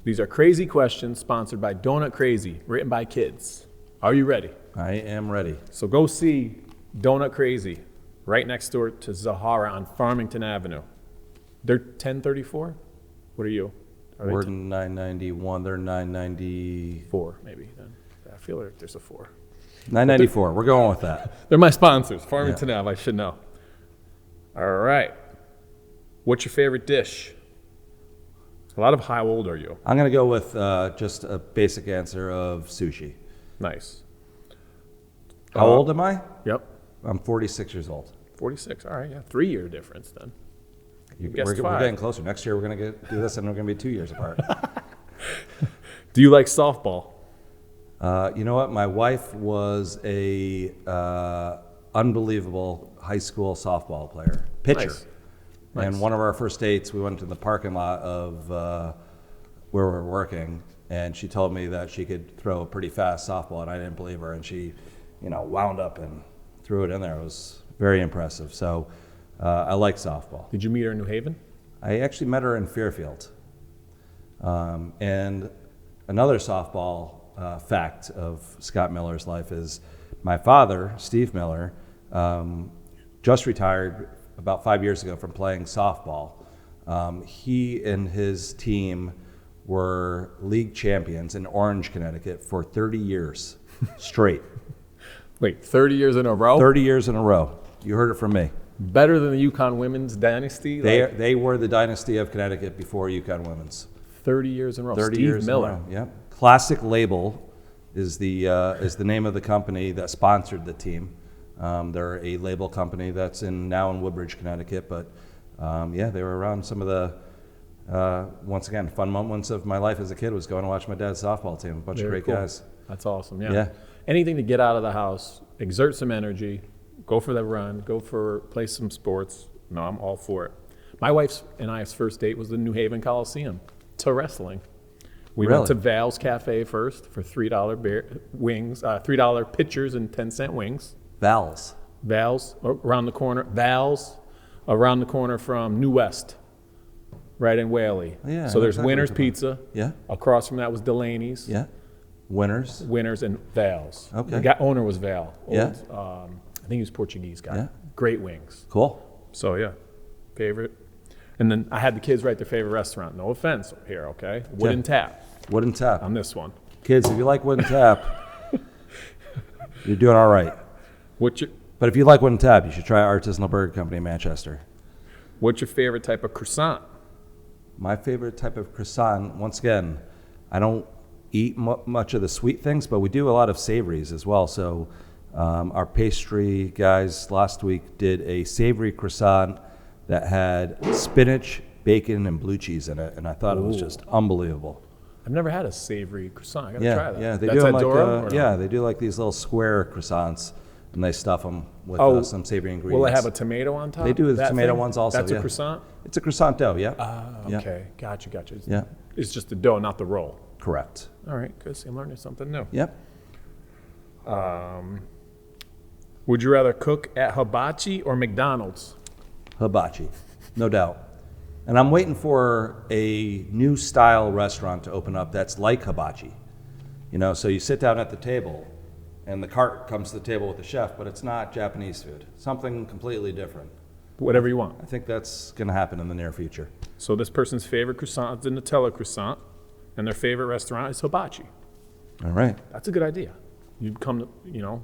These are crazy questions sponsored by Donut Crazy, written by kids. Are you ready? I am ready. So go see Donut Crazy right next door to Zohara on Farmington Avenue. They're 1034? What are you? Are they We're 991. They're 990. 4 maybe then. I feel like there's a 4. 994. We're going with that. They're my sponsors, Farmington Ave, I should know. All right. What's your favorite dish? A lot of how old are you? I'm going to go with just a basic answer of sushi. Nice. How old am I? Yep. I'm 46 years old. 46. All right, yeah. 3-year difference then. We're getting closer. Next year, we're going to do this, and we're going to be 2 years apart. Do you like softball? You know what? My wife was a unbelievable high school softball player, pitcher. Nice. And one of our first dates, we went to the parking lot of where we were working, and she told me that she could throw a pretty fast softball, and I didn't believe her. And she, wound up and threw it in there. It was very impressive. So I like softball. Did you meet her in New Haven? I actually met her in Fairfield. And another softball fact of Scott Miller's life is my father, Steve Miller, just retired about 5 years ago from playing softball. He and his team were league champions in Orange, Connecticut for 30 years straight. Wait, 30 years in a row? 30 years in a row. You heard it from me. Better than the Yukon women's dynasty? They were the dynasty of Connecticut before Yukon women's. 30 years in a row. 30 Steve years Miller. in a row. Yep. Classic Label is the name of the company that sponsored the team. They're a label company that's now in Woodbridge, Connecticut. But they were around some of the once again fun moments of my life as a kid was going to watch my dad's softball team. A bunch of great guys. That's awesome. Yeah. Yeah. Anything to get out of the house, exert some energy, go for the run, play some sports. No, I'm all for it. My wife's and I's first date was the New Haven Coliseum to wrestling. We went to Val's Cafe first for $3 wings, $3 pitchers and 10-cent wings. Val's around the corner. Val's around the corner from New West, right in Whaley. Yeah. So there's exactly Winners Pizza. Yeah. Across from that was Delaney's. Yeah. Winners And Val's. Okay. The owner was Val. Yeah. I think he was Portuguese guy. Yeah. Great wings. Cool. So yeah, favorite. And then I had the kids write their favorite restaurant. No offense here, okay? Wooden Tap Wooden Tap. on this one. Kids, if you like Wooden Tap, you're doing all right. But But if you like Wooden Tap, you should try Artisanal Burger Company in Manchester. what's your favorite type of croissant? My favorite type of croissant, once again, I don't eat much of the sweet things, but we do a lot of savories as well. So our pastry guys last week did a savory croissant that had spinach, bacon, and blue cheese in it, and I thought it was just unbelievable. I've never had a savory croissant. I gotta try that. Yeah, they That's do them at Doro, or no? yeah, they do like these little square croissants, and they stuff them with some savory ingredients. Will it have a tomato on top? They do the That tomato thing? ones also. That's yeah. a croissant? It's a croissant dough, yeah. Yeah. Okay, gotcha. Yeah, It's just the dough, not the roll. correct. All right, good. See, I'm learning something new. Yep. Would you rather cook at Hibachi or McDonald's? Hibachi, no doubt. And I'm waiting for a new style restaurant to open up that's like hibachi. So you sit down at the table, and the cart comes to the table with the chef, but it's not Japanese food. Something completely different. Whatever you want. I think that's going to happen in the near future. So this person's favorite croissant is the Nutella croissant, and their favorite restaurant is hibachi. All right. That's a good idea. You'd come to,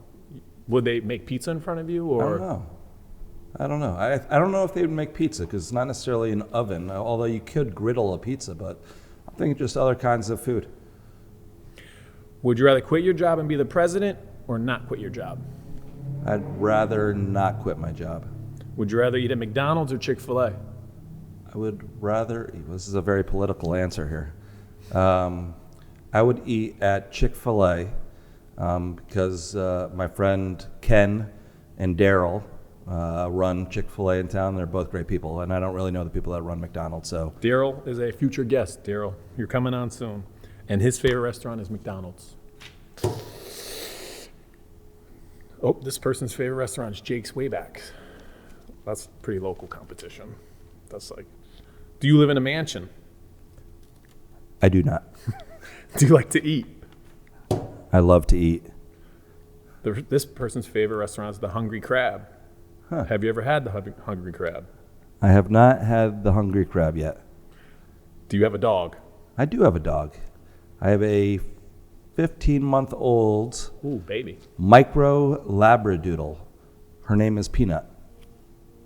would they make pizza in front of you? I Or don't know. I don't know if they would make pizza because it's not necessarily an oven, although you could griddle a pizza, but I'm thinking just other kinds of food. Would you rather quit your job and be the president or not quit your job? I'd rather not quit my job. Would you rather eat at McDonald's or Chick-fil-A? I would rather, this is a very political answer here. I would eat at Chick-fil-A because my friend Ken and Darrell run Chick-fil-A in town. They're both great people, and I don't really know the people that run McDonald's. So Darrell is a future guest. Darrell, you're coming on soon. And his favorite restaurant is McDonald's. Oh, this person's favorite restaurant is Jake's Wayback. That's pretty local competition. That's like, do you live in a mansion? I do not. Do you like to eat? I love to eat. This person's favorite restaurant is the Hungry Crab. Huh. Have you ever had the Hungry Crab? I have not had the Hungry Crab yet. Do you have a dog? I do have a dog. I have a 15-month-old Ooh, baby. micro Labradoodle. Her name is Peanut,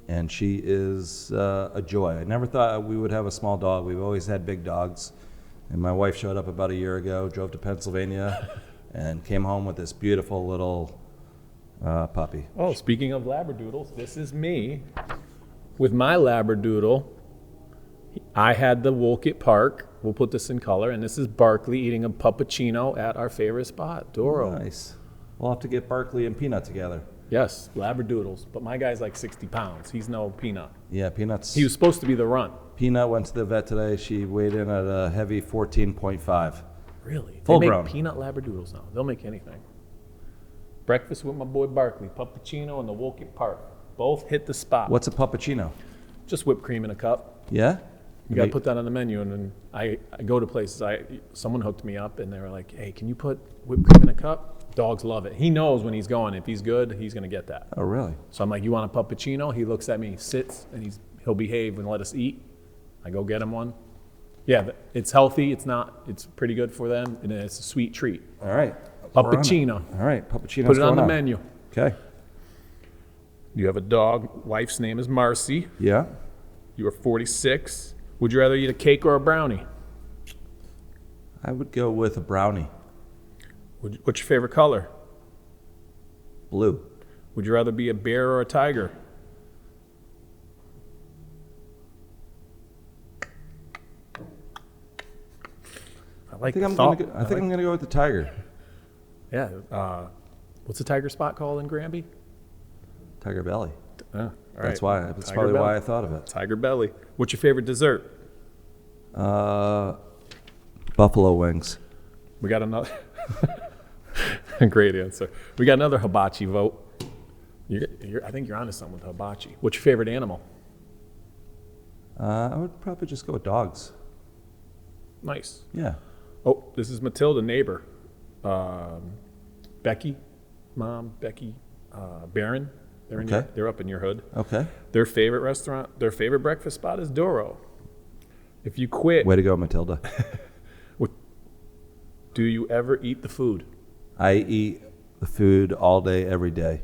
and she is a joy. I never thought we would have a small dog. We've always had big dogs, and my wife showed up about a year ago, drove to Pennsylvania, and came home with this beautiful little puppy. Oh, speaking of Labradoodles, this is me with my Labradoodle. I had the Wolcott Park. We'll put this in color. And this is Barkley eating a Puppucino at our favorite spot, Doro. Nice. We'll have to get Barkley and Peanut together. Yes, Labradoodles. But my guy's like 60 pounds. He's no Peanut. Yeah, Peanut's. He was supposed to be the runt. Peanut went to the vet today. She weighed in at a heavy 14.5. Really? Full they grown. make Peanut Labradoodles now. They'll make anything. Breakfast with my boy Barkley, Puppucino and the Wolcott Park. Both hit the spot. What's a Puppucino? Just whipped cream in a cup. Yeah? You got to put that on the menu. And then I go to places. Someone hooked me up, and they were like, hey, can you put whipped cream in a cup? Dogs love it. He knows when he's going. If he's good, he's going to get that. Oh, really? So I'm like, you want a Puppucino? He looks at me, sits, and he'll behave and let us eat. I go get him one. Yeah, it's healthy. It's pretty good for them, and it's a sweet treat. All right. Puppucino. All right, Puppucino's Put it on going the menu. Okay. You have a dog. Wife's name is Marcy. Yeah. You are 46. Would you rather eat a cake or a brownie? I would go with a brownie. What's your favorite color? Blue. Would you rather be a bear or a tiger? I think I'm going to go with the tiger. Yeah. What's the tiger spot called in Granby? Tiger belly. All That's right. why. That's Tiger probably belly. why I thought of it. Tiger belly. What's your favorite dessert? Buffalo wings. We got another. Great answer. We got another hibachi vote. I think you're onto something with hibachi. What's your favorite animal? I would probably just go with dogs. Nice. Yeah. Oh, this is Matilda, neighbor. Becky, mom, Becky, Barron. They're up in your hood. Okay. Their favorite restaurant, their favorite breakfast spot is Doro. If you quit, Way to go, Matilda. do you ever eat the food? I eat the food all day, every day.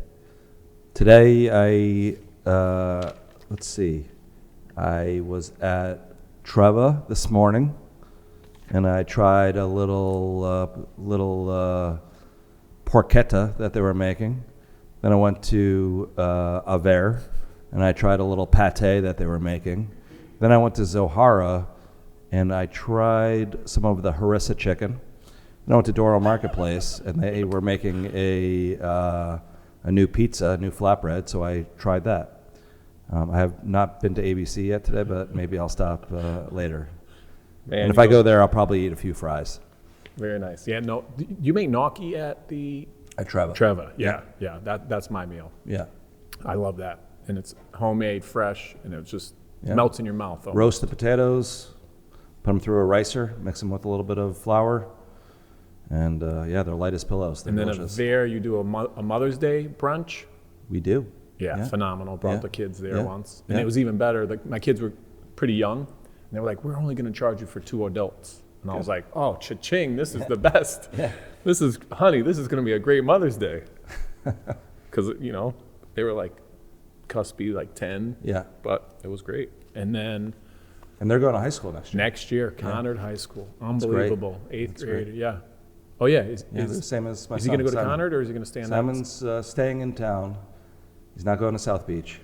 Today, let's see. I was at Treva this morning, and I tried a little porchetta that they were making. Then I went to Avert, and I tried a little pate that they were making. Then I went to Zohara, and I tried some of the harissa chicken. Then I went to Doro Marketplace, and they were making a new pizza, a new flatbread, so I tried that. I have not been to ABC yet today, but maybe I'll stop later. Man, and if I go there, I'll probably eat a few fries. Very nice. Yeah, no, you make gnocchi at the At Treva. Treva. Yeah. That's my meal. Yeah. I love that, and it's homemade, fresh, and it just melts in your mouth. Almost. Roast the potatoes, put them through a ricer, mix them with a little bit of flour, and they're light as pillows. They're and then delicious. there you do a Mother's Day brunch. We do. Yeah, phenomenal. Brought Yeah. the kids there Yeah. once. And Yeah. it was even better. My kids were pretty young. And they were like, we're only going to charge you for 2 adults. And I was like, oh, cha-ching, this is the best. Yeah. This is going to be a great Mother's Day. Because, they were like cuspy, like 10. Yeah. But it was great. And then And they're going to high school next year. next year, Conard High School. great. Unbelievable. 8th That's grade. great. Yeah. Oh, yeah. Yeah, the same as my Is he son, going to go to Simon. Conard or is he going to stay in Simon's staying in town. He's not going to South Beach,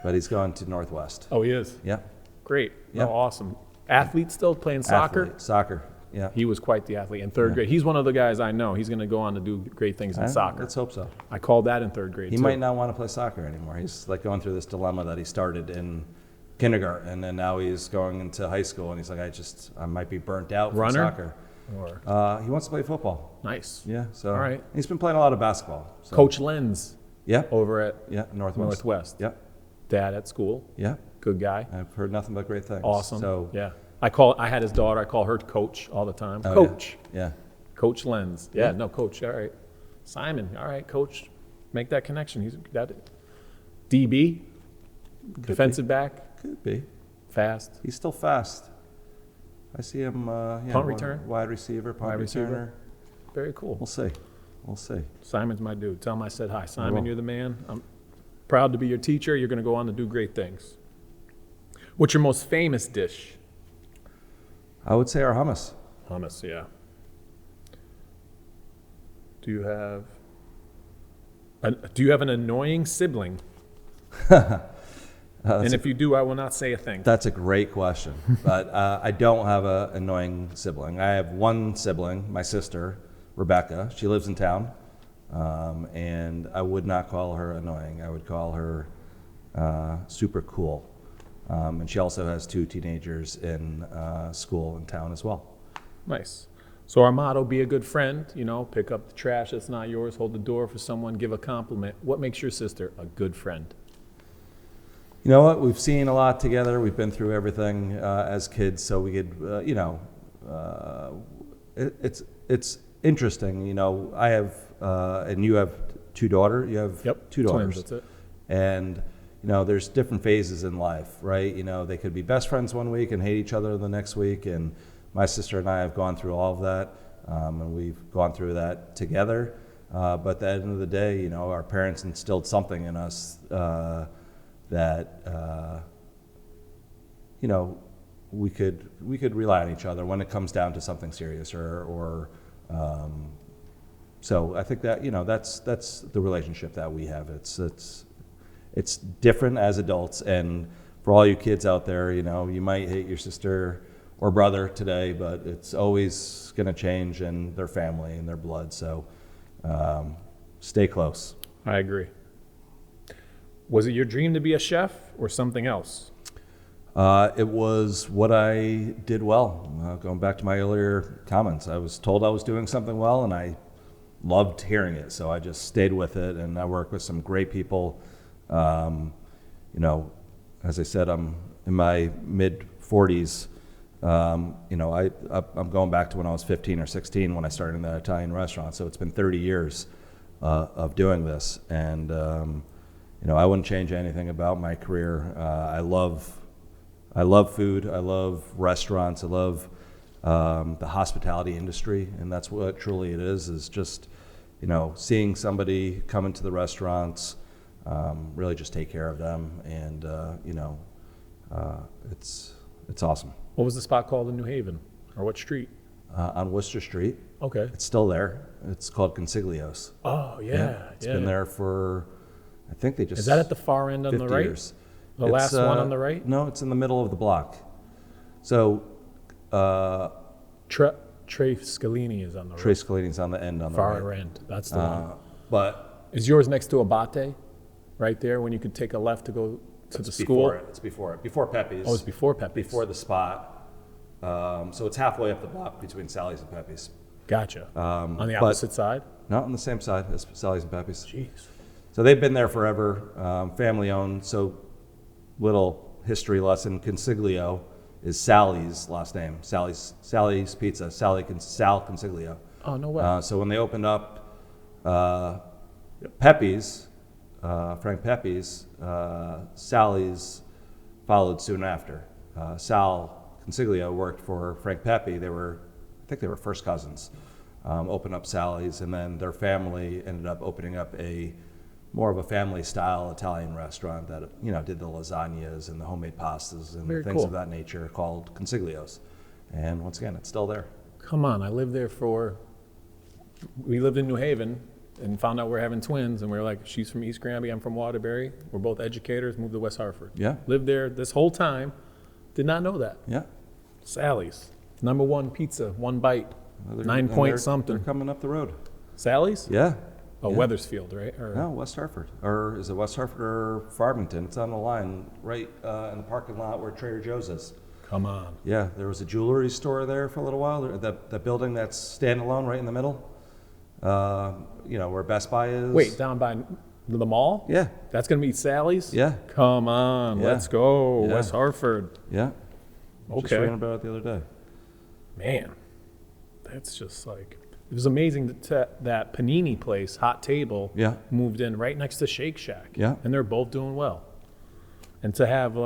but he's going to Northwest. Oh, he is? Yeah. Great. Yeah. Oh, awesome. Athlete still playing soccer? Athlete. Soccer. Yeah. He was quite the athlete in 3rd grade. He's one of the guys I know. He's going to go on to do great things in soccer. Let's hope so. I called that in 3rd grade, He too. might not want to play soccer anymore. He's like going through this dilemma that he started in kindergarten, and now he's going into high school, and he's like, I might be burnt out from Runner? soccer. Or, He wants to play football. nice. Yeah. So All right. he's been playing a lot of basketball. So. Coach Lenz Yeah. over at Yeah. Northwest. Northwest. Yeah. Dad at school. Yeah. Good guy. I've heard nothing but great things. Awesome. So yeah. I had his daughter. I call her Coach all the time. Oh, Coach. Yeah. Coach Lenz. Yeah, Yeah. no, Coach. All right. Simon. All right, Coach. Make that connection. He's that DB, defensive back, Could be. fast. He's still fast. I see him. Punt return? Wide receiver. Punt Wide receiver. returner. Very cool. We'll see. We'll see. Simon's my dude. Tell him I said hi. Simon, will. you're the man. I'm proud to be your teacher. You're going to go on to do great things. What's your most famous dish? I would say our hummus. Hummus, yeah. Do you have an annoying sibling? And if you do, I will not say a thing. That's a great question, but I don't have an annoying sibling. I have one sibling, my sister, Rebecca. She lives in town, and I would not call her annoying. I would call her super cool. And she also has 2 teenagers in school in town as well. Nice. So our motto, be a good friend, pick up the trash that's not yours, hold the door for someone, give a compliment. What makes your sister a good friend? You know what? We've seen a lot together. We've been through everything as kids, so we could, it's interesting. I have, and you have 2 daughters. You have 2 daughters. Twins, that's it. And there's different phases in life, right? They could be best friends one week and hate each other the next week. And my sister and I have gone through all of that, and we've gone through that together. But at the end of the day, our parents instilled something in us that we could rely on each other when it comes down to something serious or so I think that that's the relationship that we have. It's different as adults, and for all you kids out there, you might hate your sister or brother today, but it's always going to change, and their family and their blood. So stay close. I agree. Was it your dream to be a chef or something else? It was what I did well. Going back to my earlier comments, I was told I was doing something well, and I loved hearing it. So I just stayed with it, and I worked with some great people. As I said, I'm in my mid-40s. I'm going back to when I was 15 or 16 when I started in that Italian restaurant. So it's been 30 years of doing this, and I wouldn't change anything about my career. I love food. I love restaurants. I love the hospitality industry, and that's what truly it is just, seeing somebody come into the restaurants, really just take care of them, and, it's awesome. What was the spot called in New Haven? Or what street? On Worcester Street. Okay. It's still there. It's called Consiglio's. Oh, yeah. It's been there for, I think they just... Is that at the far end on the 50 right? years. The last one on the right? No, it's in the middle of the block. So, Trey Scalini is on the Trey right. Scalini's on the end on the Far right. end. That's the one. But Is yours next to Abate? Right there when you could take a left to go to the school? It's before it. Before Pepe's. Oh, it's before Pepe's. Before the spot. So it's halfway up the block between Sally's and Pepe's. Gotcha. On the but- opposite side? Not on the same side as Sally's and Pepe's. Jeez. So they've been there forever, family owned. So little history lesson, Consiglio is Sally's last name. Sally's Pizza, Sal Consiglio. Oh, no way. So when they opened up Pepe's, Frank Pepe's, Sally's followed soon after. Sal Consiglio worked for Frank Pepe. I think they were first cousins. Opened up Sally's, and then their family ended up opening up more of a family-style Italian restaurant that did the lasagnas and the homemade pastas and Very things cool. of that nature, called Consiglio's. And once again, it's still there. Come on, we lived in New Haven and found out we're having twins, and we were like, she's from East Granby, I'm from Waterbury. We're both educators, moved to West Hartford. Yeah. Lived there this whole time, did not know that. Yeah. Sally's, #1 pizza, one bite, Well, 9 point something. They're coming up the road. Sally's? Yeah. Oh, Yeah. Weathersfield, right? No, West Hartford. Or is it West Hartford or Farmington? It's on the line right in the parking lot where Trader Joe's is. Come on. Yeah, there was a jewelry store there for a little while. That building that's standalone right in the middle, where Best Buy is. Wait, down by the mall? Yeah, That's going to be Sally's? yeah, Come on, Yeah. let's go. Yeah. West Hartford. yeah. Just Okay. reading about it the other day. Man, that's just like, it was amazing that Panini place, Hot Table, Yeah. moved in right next to Shake Shack. Yeah. And they're both doing well. And to have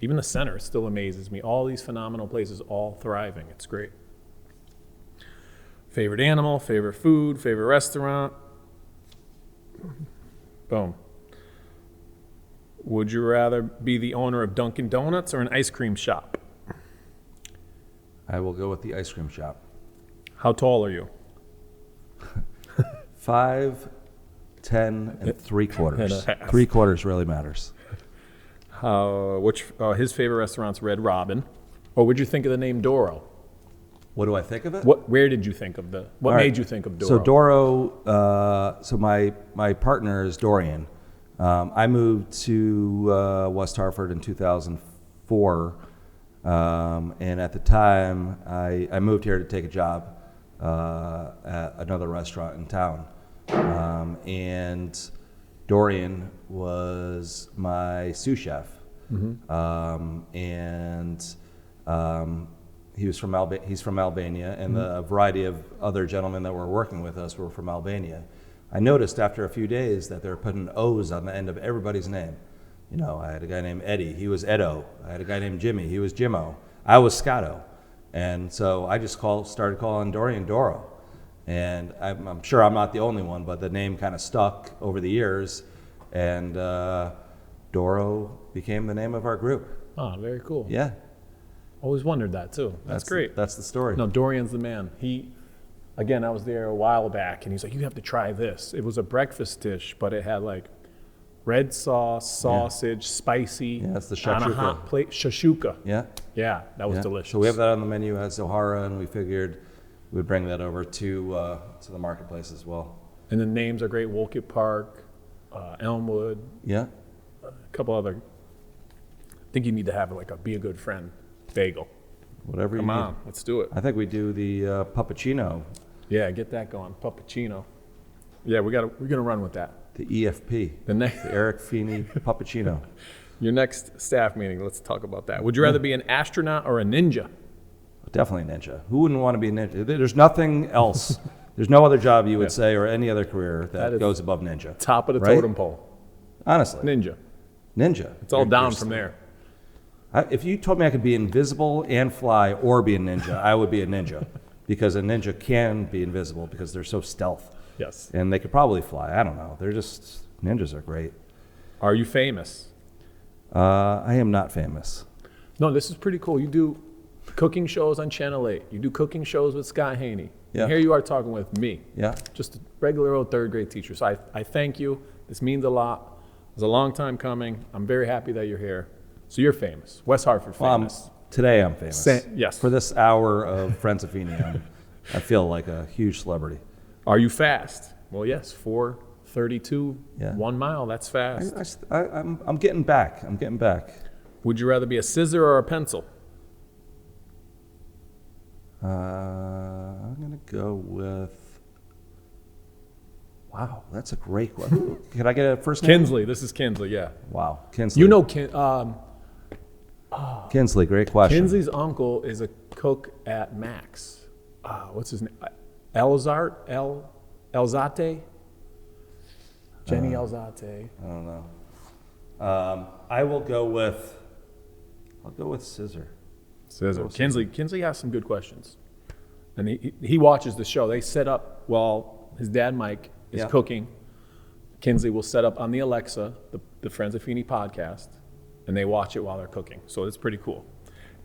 even the center still amazes me. All these phenomenal places all thriving. It's great. Favorite animal, favorite food, favorite restaurant. Boom. Would you rather be the owner of Dunkin' Donuts or an ice cream shop? I will go with the ice cream shop. How tall are you? 5, 10, and 3/4. And a half. 3/4 really matters. His favorite restaurant's Red Robin. Or would you think of the name Doro? What do I think of it? Where did you think of what All right. made you think of Doro? So Doro, so my partner is Dorian. I moved to West Hartford in 2004, and at the time I moved here to take a job at another restaurant in town, and Dorian was my sous chef, and he's from Albania, and a variety of other gentlemen that were working with us were from Albania. I noticed after a few days that they were putting O's on the end of everybody's name. I had a guy named Eddie, he was Edo. I had a guy named Jimmy, he was Jimmo. I was Scotto. And so I just started calling Dorian Doro. And I'm sure I'm not the only one, but the name kind of stuck over the years, and Doro became the name of our group. Oh, very cool. Yeah. Always wondered that too. That's great. That's the story. No, Dorian's the man. I was there a while back, and he's like, you have to try this. It was a breakfast dish, but it had red sauce, sausage, spicy. Yeah, it's the on a shakshuka. hot plate. Shashuka. Yeah. Yeah, that was Yeah. delicious. So we have that on the menu at Zohara, and we figured we'd bring that over to the marketplace as well. And the names are great. Wolcott Park, Elmwood, Yeah. a couple other. I think you need to have a be a good friend bagel. Whatever Come you on, need. let's do it. I think we do the Puppucino, Yeah, get that going. Puppucino. Yeah, we're gonna run with that. the EFP, The next, the Eric Feeney Puppucino. your next staff meeting. Let's talk about that. Would you rather be an astronaut or a ninja? Definitely a ninja. Who wouldn't want to be a ninja? There's nothing else. There's no other job you would say, or any other career That that is goes above ninja. Top of the Right? totem pole. Honestly, Ninja. ninja. It's all down from there. If you told me I could be invisible and fly or be a ninja, I would be a ninja, because a ninja can be invisible because they're so stealth, Yes. and they could probably fly. I don't know. Ninjas are great. Are you famous? I am not famous. No, this is pretty cool. You do cooking shows on Channel 8. You do cooking shows with Scott Haney. Yeah. And here you are talking with me, Yeah. just a regular old third grade teacher. So I thank you. This means a lot. It was a long time coming. I'm very happy that you're here. So you're famous. West Hartford famous. Today I'm famous. Yes. For this hour of Friends of Feeney, I feel like a huge celebrity. Are you fast? Well, yes. 4:32, Yeah. 1 mile. That's fast. I'm getting back. I'm getting back. Would you rather be a scissor or a pencil? I'm gonna go with. Wow, that's a great one. Can I get a first name? Kinsley. This is Kinsley. Yeah. Wow, Kinsley. You know, Kinsley, great question. Kinsley's uncle is a cook at Max. What's his name? Elzate? Jenny Alzate. I don't know. I'll go with Scissor. Kinsley has some good questions. And he watches the show. They set up while his dad, Mike, is cooking. Kinsley will set up on the Alexa, the Friends of Feeney podcast, and they watch it while they're cooking. So it's pretty cool.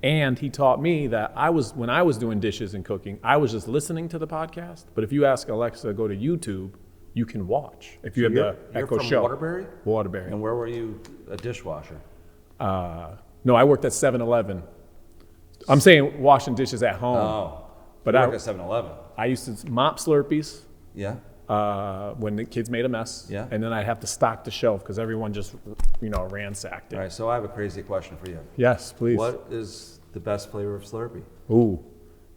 And he taught me that when I was doing dishes and cooking, I was just listening to the podcast. But if you ask Alexa to go to YouTube, you can watch. If you have the Echo from Show. Waterbury? Waterbury. And where were you a dishwasher? No, I worked at 7-Eleven. I'm saying washing dishes at home. Oh, but I worked at 7-Eleven. I used to mop Slurpees. Yeah. When the kids made a mess. Yeah. And then I'd have to stock the shelf because everyone just, ransacked it. All right, so I have a crazy question for you. Yes, please. What is the best flavor of Slurpee? Ooh,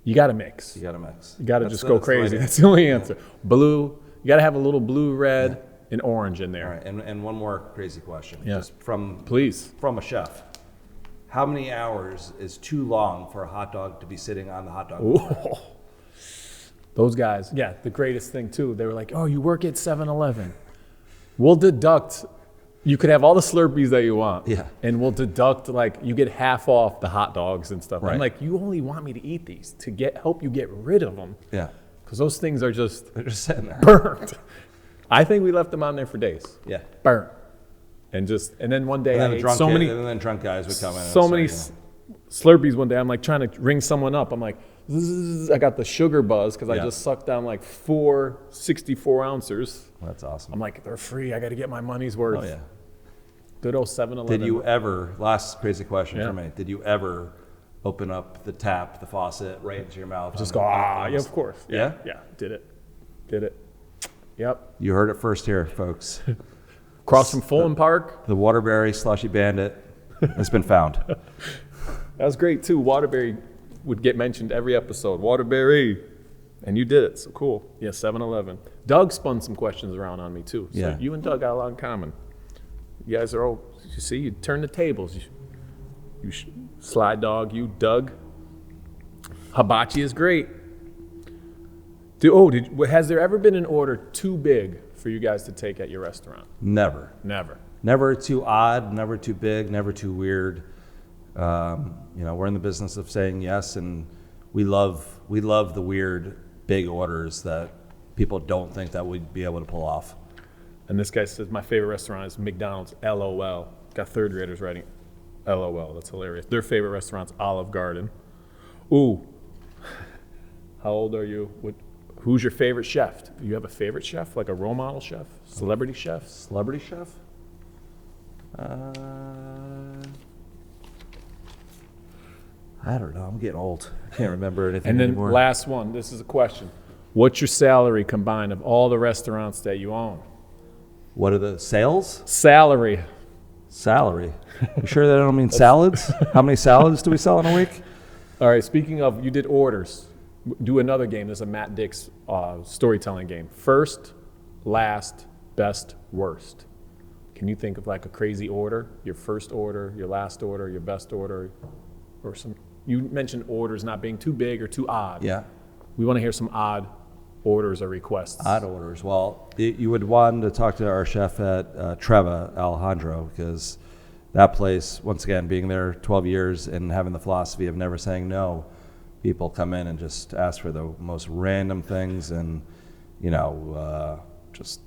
you got to mix. You got to mix. You got to just go crazy. That's the only answer. Blue, you got to have a little blue, red, and orange in there. All right, and one more crazy question. Yeah. Just from a chef. How many hours is too long for a hot dog to be sitting on the hot dog? Ooh. Those guys, the greatest thing too. They were like, "Oh, you work at 7-Eleven. We'll deduct. You could have all the Slurpees that you want, and we'll deduct you get half off the hot dogs and stuff." Right. I'm like, "You only want me to eat these to help you get rid of them." Yeah, because those things are they're just sitting there, burnt. I think we left them on there for days. Yeah, burnt, and then one day and then drunk guys would come in. So many Slurpees one day. I'm like trying to ring someone up. I'm like, I got the sugar buzz because I just sucked down 4 64-ounces. That's awesome. I'm like, they're free. I got to get my money's worth. Oh, yeah. Good old 7-Eleven. Did you ever, last crazy question for me, did you ever open up the faucet right into your mouth? Just go, yeah, of course. Yeah? Yeah, did it. Yep. You heard it first here, folks. Across from Fulham Park. The Waterbury Slushy Bandit has been found. That was great, too. Waterbury would get mentioned every episode. Waterbury. And you did it, so cool. Yeah, 7-Eleven. Doug spun some questions around on me, too. So you and Doug got a lot in common. You guys are you turn the tables. You Sly Dog, you Doug. Hibachi is great. Has there ever been an order too big for you guys to take at your restaurant? Never. Never too odd, never too big, never too weird. We're in the business of saying yes, and we love the weird big orders that people don't think that we'd be able to pull off. And this guy says my favorite restaurant is McDonald's. LOL. Got third graders writing LOL. That's hilarious. Their favorite restaurant's Olive Garden. Ooh. How old are you? Who's your favorite chef? Do you have a favorite chef, like a role model chef, celebrity chef? Celebrity chef? I don't know. I'm getting old. I can't remember anything anymore. And then last one. This is a question. What's your salary combined of all the restaurants that you own? What are the sales? Salary. You sure that I don't mean salads? How many salads do we sell in a week? All right. Speaking of, you did orders. Do another game. There's a Matt Dix storytelling game. First, last, best, worst. Can you think of a crazy order? Your first order, your last order, your best order, or some? You mentioned orders not being too big or too odd. Yeah. We want to hear some odd orders or requests. Odd orders. Well, you would want to talk to our chef at Treva, Alejandro, because that place, once again, being there 12 years and having the philosophy of never saying no, people come in and just ask for the most random things and, just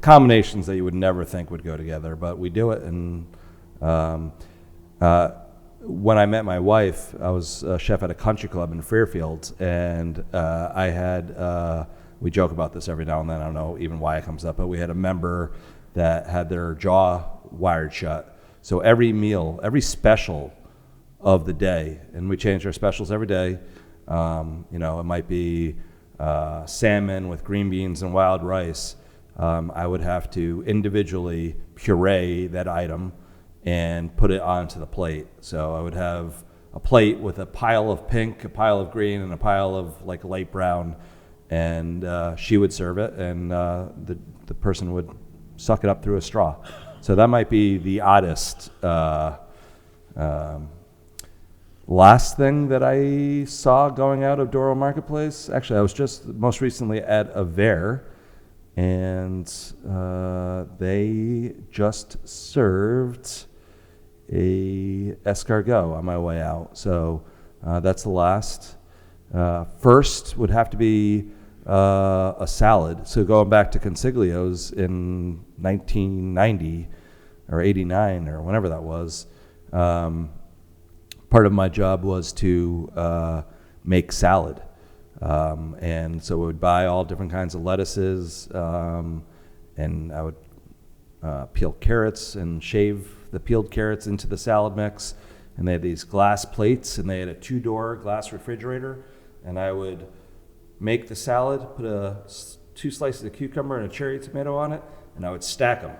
combinations that you would never think would go together. But we do it. And when I met my wife, I was a chef at a country club in Fairfield, and I had, we joke about this every now and then, I don't know even why it comes up, but we had a member that had their jaw wired shut. So every meal, every special of the day, and we change our specials every day, it might be salmon with green beans and wild rice. I would have to individually puree that item and put it onto the plate. So I would have a plate with a pile of pink, a pile of green, and a pile of light brown, and she would serve it, and the person would suck it up through a straw. So that might be the oddest. Last thing that I saw going out of Doro Marketplace, actually I was just most recently at Avert, and they just served a escargot on my way out. So that's the last. First would have to be a salad. So going back to Consiglio's in 1990 or 89 or whenever that was, part of my job was to make salad. And so we would buy all different kinds of lettuces, and I would peel carrots and shave the peeled carrots into the salad mix. And they had these glass plates, and they had a 2-door glass refrigerator. And I would make the salad, put 2 slices of cucumber and a cherry tomato on it, and I would stack them.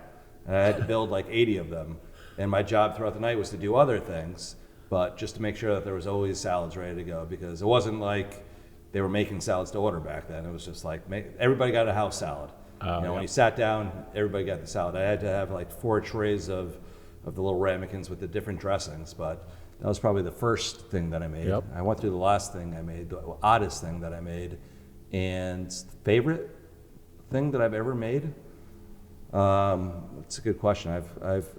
And I had to build like 80 of them. And my job throughout the night was to do other things, but just to make sure that there was always salads ready to go, because it wasn't like they were making salads to order back then. It was just like everybody got a house salad. When you sat down, everybody got the salad. I had to have like 4 trays of the little ramekins with the different dressings, but that was probably the first thing that I made. Yep. I went through the last thing I made, the oddest thing that I made, and favorite thing that I've ever made. It's a good question.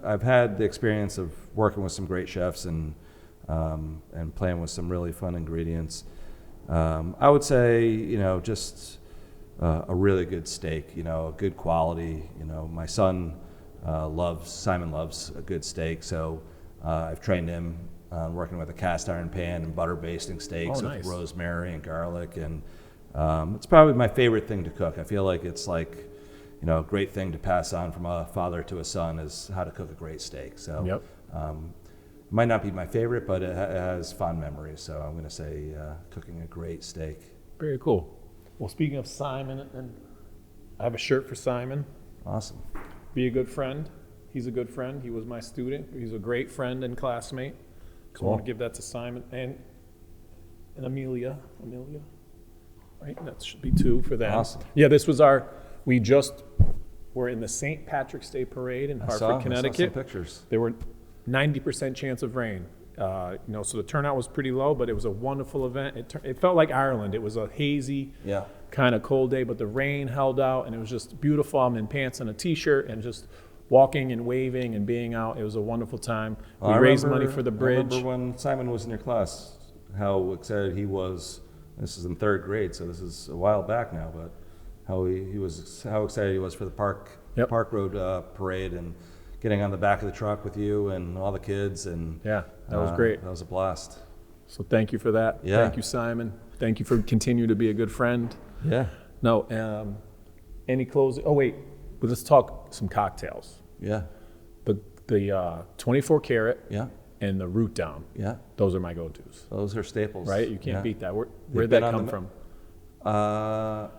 I've had the experience of working with some great chefs and playing with some really fun ingredients. I would say, just a really good steak, good quality. My son Simon loves a good steak, so I've trained him on working with a cast iron pan and butter basting steaks with rosemary and garlic, and it's probably my favorite thing to cook. I feel like it's like, a great thing to pass on from a father to a son is how to cook a great steak. So might not be my favorite, but it has fond memories. So I'm going to say cooking a great steak. Very cool. Well, speaking of Simon, and I have a shirt for Simon. Awesome. Be a good friend. He's a good friend. He was my student. He's a great friend and classmate. So I want to give that to Simon and Amelia. Right? That should be 2 for them. Awesome. Yeah, this was we just were in the St. Patrick's Day Parade in Hartford, Connecticut. I saw some pictures. There were 90% chance of rain. So the turnout was pretty low, but it was a wonderful event. It felt like Ireland. It was a hazy, kind of cold day, but the rain held out, and it was just beautiful. I'm in pants and a T-shirt, and just walking and waving and being out. It was a wonderful time. We raised money for the bridge. I remember when Simon was in your class, how excited he was. This is in 3rd grade, so this is a while back now, but how excited he was for the Park Road parade and getting on the back of the truck with you and all the kids, and that was great. That was a blast. So thank you for that. Yeah. Thank you, Simon. Thank you for continuing to be a good friend. Yeah. No, any closing? Oh wait, let's talk some cocktails. Yeah. The 24 karat. Yeah. And the root down. Yeah. Those are my go-tos. Those are staples. Right? You can't beat that. Where'd They've that been come from?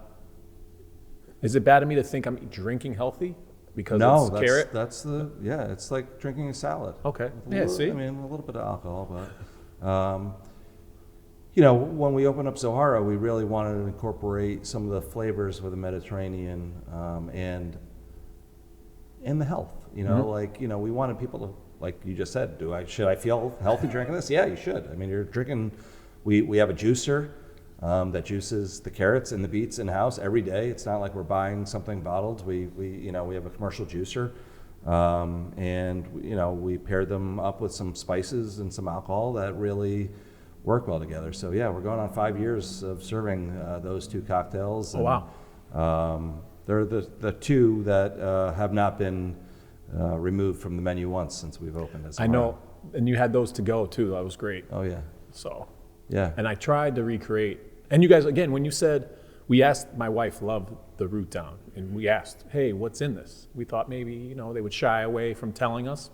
Is it bad of me to think I'm drinking healthy because no, it's carrot? It's like drinking a salad. Okay. See? I mean, a little bit of alcohol, but, when we opened up Zohara, we really wanted to incorporate some of the flavors of the Mediterranean and the health, we wanted people to, like you just said, should I feel healthy drinking this? Yeah, you should. I mean, you're drinking, we have a juicer that juices the carrots and the beets in-house every day. It's not like we're buying something bottled. We have a commercial juicer, and we pair them up with some spices and some alcohol that really work well together. So yeah, we're going on 5 years of serving those 2 cocktails. And, wow. They're the 2 that have not been removed from the menu once since we've opened it. I know, and you had those to go too. That was great. Oh yeah. So. Yeah. And I tried to recreate. And you guys, again, when you said, we asked, my wife loved the root down, and we asked, hey, what's in this? We thought maybe, they would shy away from telling us.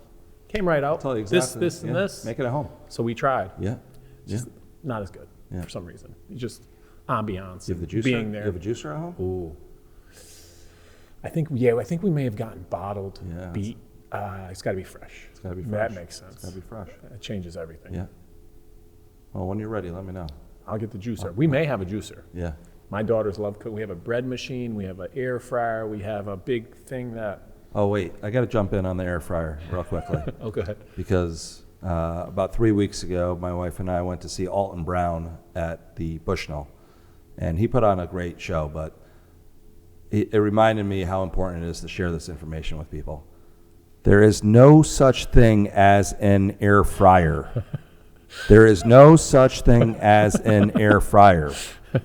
Came right out. Tell you exactly. This, and this. Make it at home. So we tried. Yeah. Just not as good for some reason. Just ambiance. You have the juicer? Being there. You have a juicer at home? Ooh. I think we may have gotten bottled beet. It's got to be fresh. It's got to be fresh. That makes sense. It's got to be fresh. It changes everything. Yeah. Well, when you're ready, let me know. I'll get the juicer. We may have a juicer. Yeah. My daughters love cooking. We have a bread machine. We have an air fryer. We have a big thing that. Oh, wait. I got to jump in on the air fryer real quickly. Oh, go ahead. Because about 3 weeks ago, my wife and I went to see Alton Brown at the Bushnell. And he put on a great show, but it reminded me how important it is to share this information with people. There is no such thing as an air fryer. There is no such thing as an air fryer.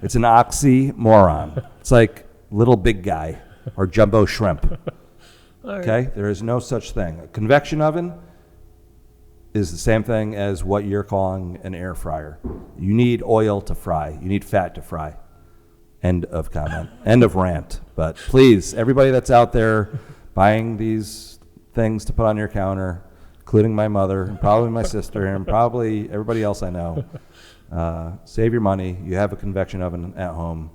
It's an oxymoron. It's like little big guy or jumbo shrimp. Okay? There is no such thing. A convection oven is the same thing as what you're calling an air fryer. You need oil to fry. You need fat to fry. End of comment. End of rant. But please, everybody that's out there buying these things to put on your counter, including my mother, and probably my sister, and probably everybody else I know, save your money. You have a convection oven at home.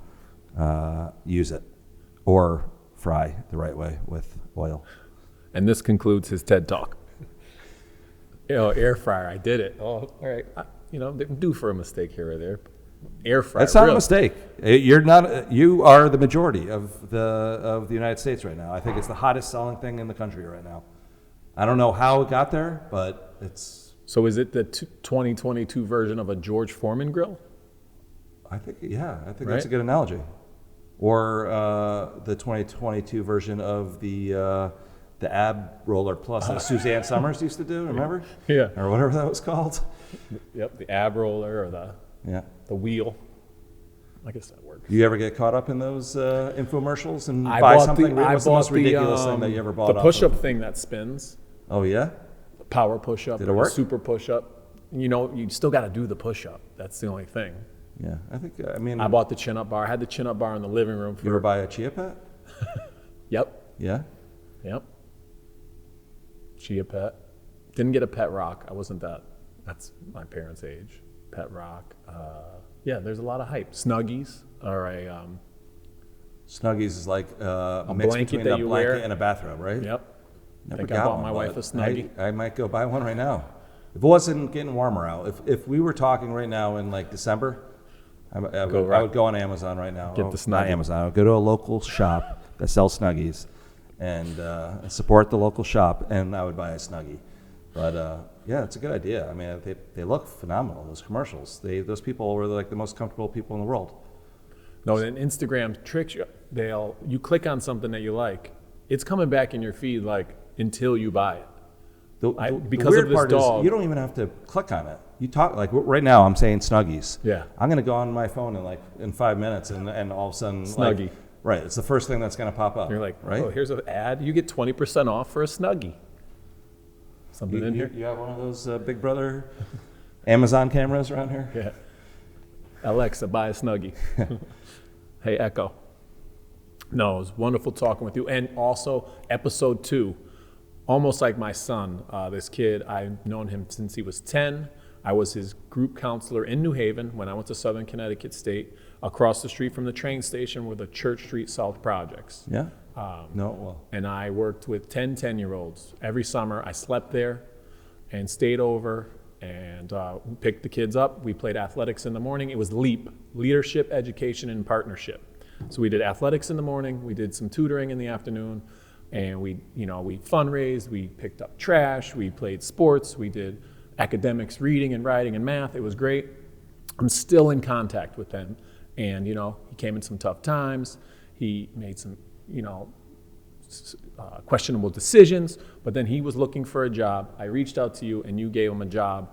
Use it. Or fry the right way with oil. And this concludes his TED Talk. Air fryer, I did it. Oh, all right. They're due for a mistake here or there. Air fryer. That's not a mistake. You're not. You are the majority of the United States right now. I think it's the hottest selling thing in the country right now. I don't know how it got there, but it's. So is it the 2022 version of a George Foreman grill? I think that's a good analogy. Or the 2022 version of the ab roller plus that Suzanne Summers used to do, remember? Yeah. Or whatever that was called. Yep, the ab roller or the wheel. I guess that works. You ever get caught up in those infomercials and buy something? What's the most ridiculous thing that you ever bought? The push-up thing that spins. Oh, yeah? The power push-up. Did it work? Super push-up. You still got to do the push-up. That's the only thing. Yeah, I bought the chin-up bar. I had the chin-up bar in the living room. You ever buy a Chia Pet? Yep. Yeah? Yep. Chia Pet. Didn't get a Pet Rock. I wasn't that. That's my parents' age. Pet Rock. There's a lot of hype. Snuggies are a... Snuggies is like a mix between a blanket and a bathrobe, right? Yep. Never I think I bought my wife a Snuggie. I might go buy one right now. If it wasn't getting warmer out, if we were talking right now in like December, I would go on Amazon right now. Get the Snuggie. Not Amazon. I would go to a local shop that sells Snuggies and support the local shop, and I would buy a Snuggie. But it's a good idea. I mean, they look phenomenal. Those commercials. Those people were like the most comfortable people in the world. No, and Instagram tricks you. You click on something that you like, it's coming back in your feed like until you buy it. Because the weird part is you don't even have to click on it. You talk like right now. I'm saying Snuggies. Yeah. I'm gonna go on my phone in 5 minutes, and all of a sudden Snuggie. Right. It's the first thing that's gonna pop up. You're like, right? Oh, here's an ad. You get 20% off for a Snuggie. Something in here. You have one of those Big Brother Amazon cameras around here? Yeah. Alexa, buy a Snuggie. Hey, Echo. No, it was wonderful talking with you. And also, episode 2, almost like my son, this kid, I've known him since he was 10. I was his group counselor in New Haven when I went to Southern Connecticut State, across the street from the train station were the Church Street South projects. Yeah. And I worked with 10-year-olds. Every summer, I slept there and stayed over and picked the kids up. We played athletics in the morning. It was LEAP, Leadership, Education, and Partnership. So we did athletics in the morning. We did some tutoring in the afternoon. And we fundraised. We picked up trash. We played sports. We did academics, reading and writing and math. It was great. I'm still in contact with them. And, he came in some tough times. He made some, questionable decisions, but then he was looking for a job. I reached out to you and you gave him a job,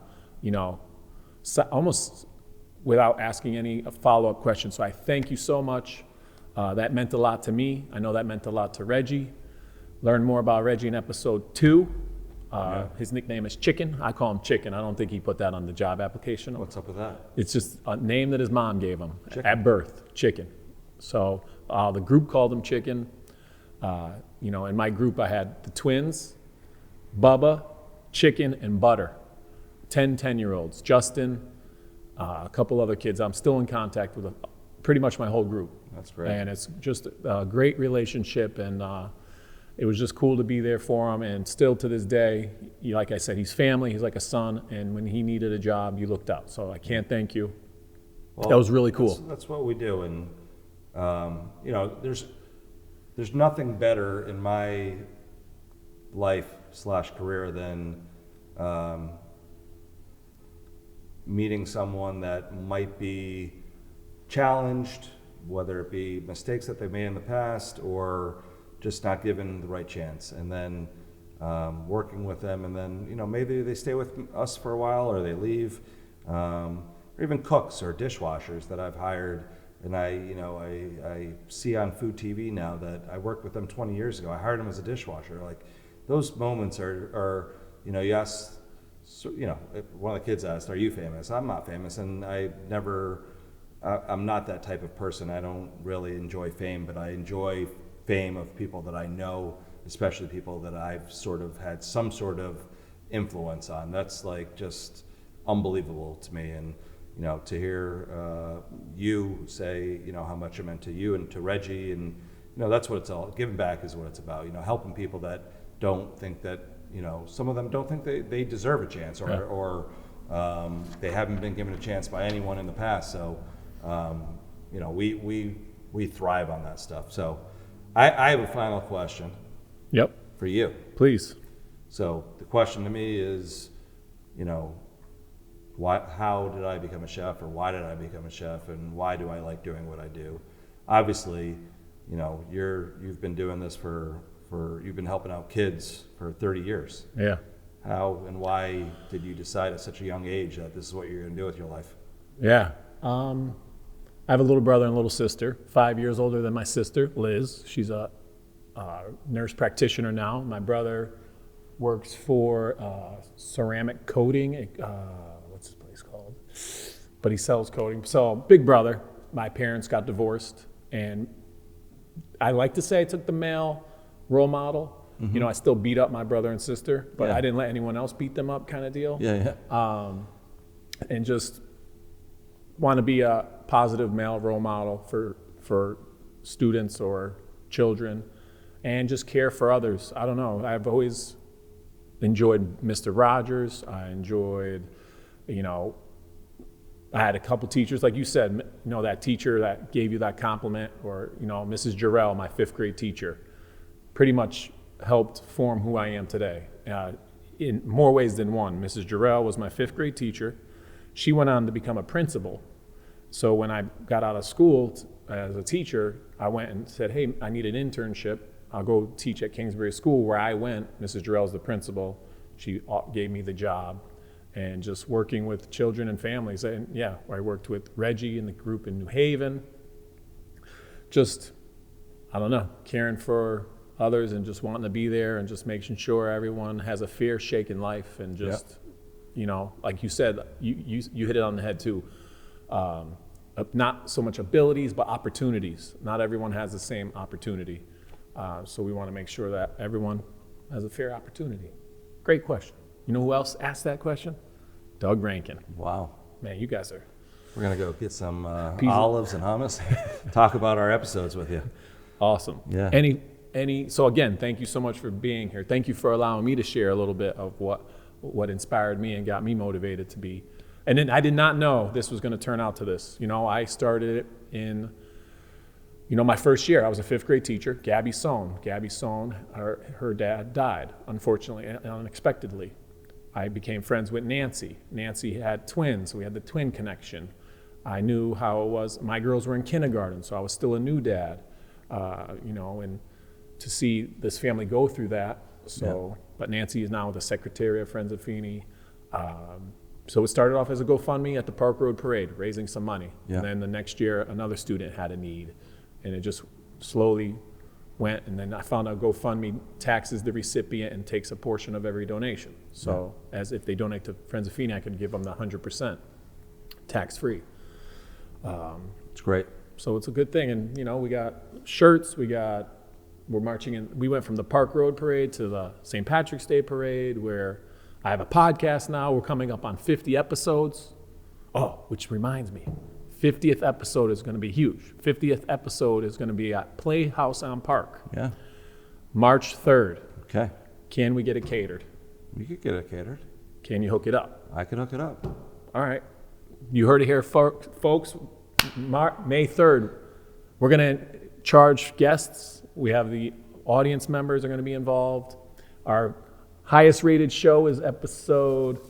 almost without asking any follow-up questions. So I thank you so much. That meant a lot to me. I know that meant a lot to Reggie. Learn more about Reggie in episode 2. His nickname is Chicken. I call him Chicken. I don't think he put that on the job application. What's up with that? It's just a name that his mom gave him Chicken. At birth, Chicken. So the group called him Chicken. In my group I had the twins, Bubba, Chicken, and Butter. 10-year-olds. Justin, a couple other kids. I'm still in contact with pretty much my whole group. That's great. And it's just a great relationship, and it was just cool to be there for him. And still to this day, like I said, he's family. He's like a son. And when he needed a job, you looked out. So I can't thank you. Well, that was really cool. That's what we do. And, there's nothing better in my life/career than meeting someone that might be challenged, whether it be mistakes that they made in the past or just not given the right chance. And then working with them, and then, you know, maybe they stay with us for a while or they leave. Or even cooks or dishwashers that I've hired, and I see on food TV now that I worked with them 20 years ago. I hired them as a dishwasher. Like, those moments are you know, yes, so, you know, one of the kids asked, "Are you famous?" I'm not famous, and I'm not that type of person. I don't really enjoy fame, but I enjoy fame of people that I know, especially people that I've sort of had some sort of influence on. That's like just unbelievable to me. And, you know, to hear you say, you know, how much it meant to you and to Reggie, and, you know, that's what it's all, giving back is what it's about, you know, helping people that don't think that, you know, some of them don't think they deserve a chance, or they haven't been given a chance by anyone in the past. So, you know, we thrive on that stuff. So I have a final question. Yep. For you. Please. So the question to me is, you know, how did I become a chef, or why did I become a chef, and why do I like doing what I do? Obviously, you know, you've been doing this you've been helping out kids for 30 years. Yeah. How and why did you decide at such a young age that this is what you're going to do with your life? Yeah. I have a little brother and a little sister, 5 years older than my sister, Liz. She's a nurse practitioner now. My brother works for ceramic coating. What's this place called? But he sells coating. So, big brother. My parents got divorced, and I like to say I took the male role model. Mm-hmm. You know, I still beat up my brother and sister, but I didn't let anyone else beat them up, kind of deal. And just want to be a positive male role model for students or children, and just care for others. I don't know. I've always enjoyed Mr. Rogers. I enjoyed, you know, I had a couple teachers, like you said, you know, that teacher that gave you that compliment, or, you know, Mrs. Jarrell, my 5th grade teacher, pretty much helped form who I am today in more ways than one. Mrs. Jarrell was my 5th grade teacher. She went on to become a principal. So when I got out of school as a teacher, I went and said, "Hey, I need an internship. I'll go teach at Kingsbury School," where I went. Mrs. Jarrell's the principal. She gave me the job. And just working with children and families. And yeah, I worked with Reggie and the group in New Haven. Just, I don't know, caring for others and just wanting to be there and just making sure everyone has a fair shake in life, and just, you know, like you said, you hit it on the head too. Not so much abilities, but opportunities. Not everyone has the same opportunity. So we want to make sure that everyone has a fair opportunity. Great question. You know who else asked that question? Doug Rankin. Wow. Man, you guys are... We're going to go get some olives and hummus, talk about our episodes with you. Awesome. Yeah. So again, thank you so much for being here. Thank you for allowing me to share a little bit of what inspired me and got me motivated to be. And then I did not know this was going to turn out to this. You know, I started it in, you know, my first year. I was a 5th grade teacher, Gabby Sohn. Gabby Sohn, her dad died, unfortunately, unexpectedly. I became friends with Nancy. Nancy had twins, so we had the twin connection. I knew how it was. My girls were in kindergarten, so I was still a new dad, you know, and to see this family go through that. So, but Nancy is now the secretary of Friends of Feeney. So it started off as a GoFundMe at the Park Road Parade, raising some money. And then the next year, another student had a need, and it just slowly went, and then I found out GoFundMe taxes the recipient and takes a portion of every donation. So as if they donate to Friends of Feeney, I could give them the 100% tax-free. It's great. So it's a good thing. And, you know, we got shirts, we're marching in. We went from the Park Road Parade to the St. Patrick's Day Parade, where I have a podcast now. We're coming up on 50 episodes. Oh, which reminds me, 50th episode is going to be huge. 50th episode is going to be at Playhouse on Park. Yeah. March 3rd. Okay. Can we get it catered? We could get it catered. Can you hook it up? I can hook it up. All right. You heard it here, folks. May 3rd, we're going to charge guests. We have the audience members are going to be involved. Our highest rated show is episode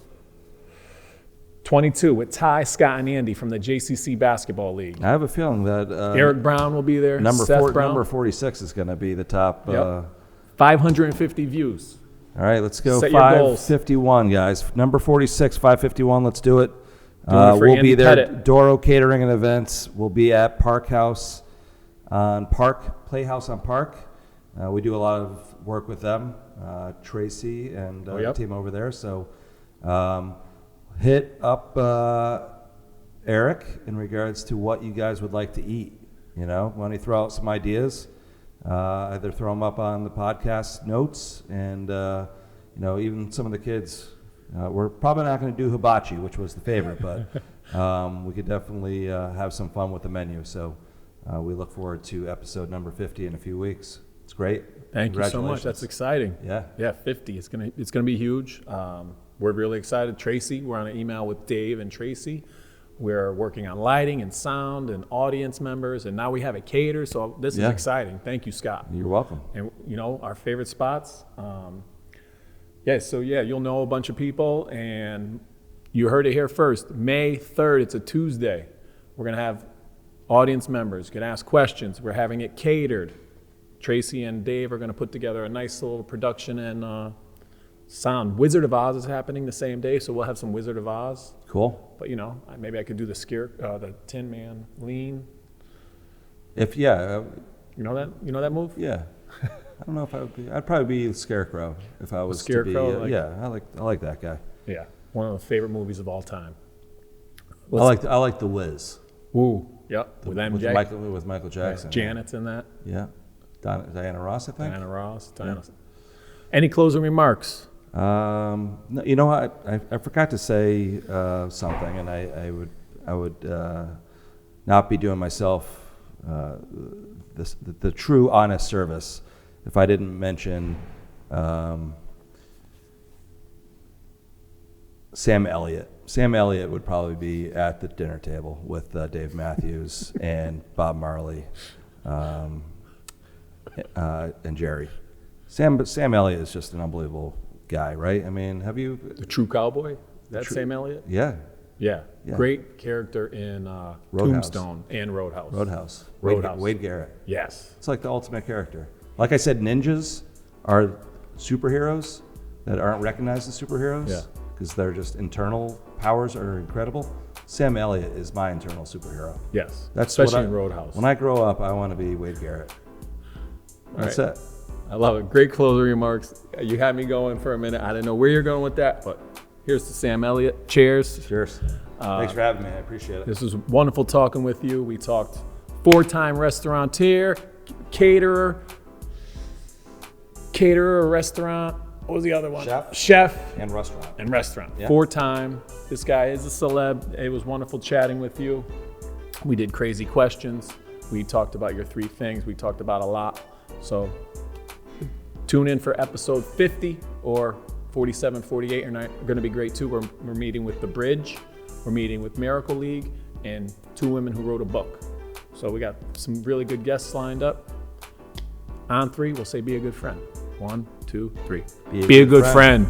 22 with Ty, Scott, and Andy from the JCC Basketball League. I have a feeling that Eric Brown will be there. number Seth Brown. number 46 is going to be the top. 550 views. All right, let's go. Set your goals. 551, guys. Number 46, 551. Let's do it. Doing it for We'll Andy be there. Pettitte. Doro Catering and Events. We'll be at Park House on Park, Playhouse on Park. We do a lot of work with them, Tracy and the team over there. So hit up Eric in regards to what you guys would like to eat. You know, why don't you throw out some ideas? Either throw them up on the podcast notes, and you know, even some of the kids. We're probably not going to do hibachi, which was the favorite, but we could definitely have some fun with the menu. So we look forward to episode number 50 in a few weeks. It's great. Thank you so much. That's exciting. Yeah, 50. It's gonna be huge. We're really excited. Tracy, we're on an email with Dave and Tracy. We're working on lighting and sound and audience members, and now we have a cater. So this is exciting. Thank you, Scott. You're welcome. And you know, our favorite spots. You'll know a bunch of people, and you heard it here first. May 3rd, it's a Tuesday. We're gonna have audience members can ask questions. We're having it catered. Tracy and Dave are gonna put together a nice little production and sound. Wizard of Oz is happening the same day, so we'll have some Wizard of Oz. Cool. But you know, maybe I could do the Tin Man lean. You know that move? Yeah. I don't know if I would be. I'd probably be the Scarecrow if I was Scarecrow, to be. I like that guy. Yeah, one of the favorite movies of all time. I like The Wiz. Ooh, yep. With MJ. With Michael Jackson. Right. Janet's in that. Yeah. Diana Ross, I think. Diana Ross. Any closing remarks? No, you know, I forgot to say something, and I would not be doing myself the true honest service if I didn't mention Sam Elliott. Sam Elliott would probably be at the dinner table with Dave Matthews and Bob Marley and Jerry. Sam Elliott is just an unbelievable guy, right? I mean, have you... The true cowboy? Sam Elliott? Yeah. Yeah. Great character in Tombstone and Roadhouse. Wade Garrett. Yes. It's like the ultimate character. Like I said, ninjas are superheroes that aren't recognized as superheroes because their just internal powers are incredible. Sam Elliott is my internal superhero. Yes. Especially in Roadhouse. When I grow up, I want to be Wade Garrett. That's it. I love it. Great closing remarks. You had me going for a minute. I didn't know where you're going with that, but here's to Sam Elliott. Cheers. Cheers. Thanks for having me. I appreciate it. This was wonderful talking with you. We talked 4-time restaurateur, caterer, restaurant. What was the other one? Chef. And restaurant. Yeah. 4-time. This guy is a celeb. It was wonderful chatting with you. We did crazy questions. We talked about your 3 things. We talked about a lot. So tune in for episode 50 or 47, 48 are going to be great too. We're meeting with The Bridge. We're meeting with Miracle League and 2 women who wrote a book. So we got some really good guests lined up. On 3, we'll say be a good friend. 1, 2, 3. Be a good friend.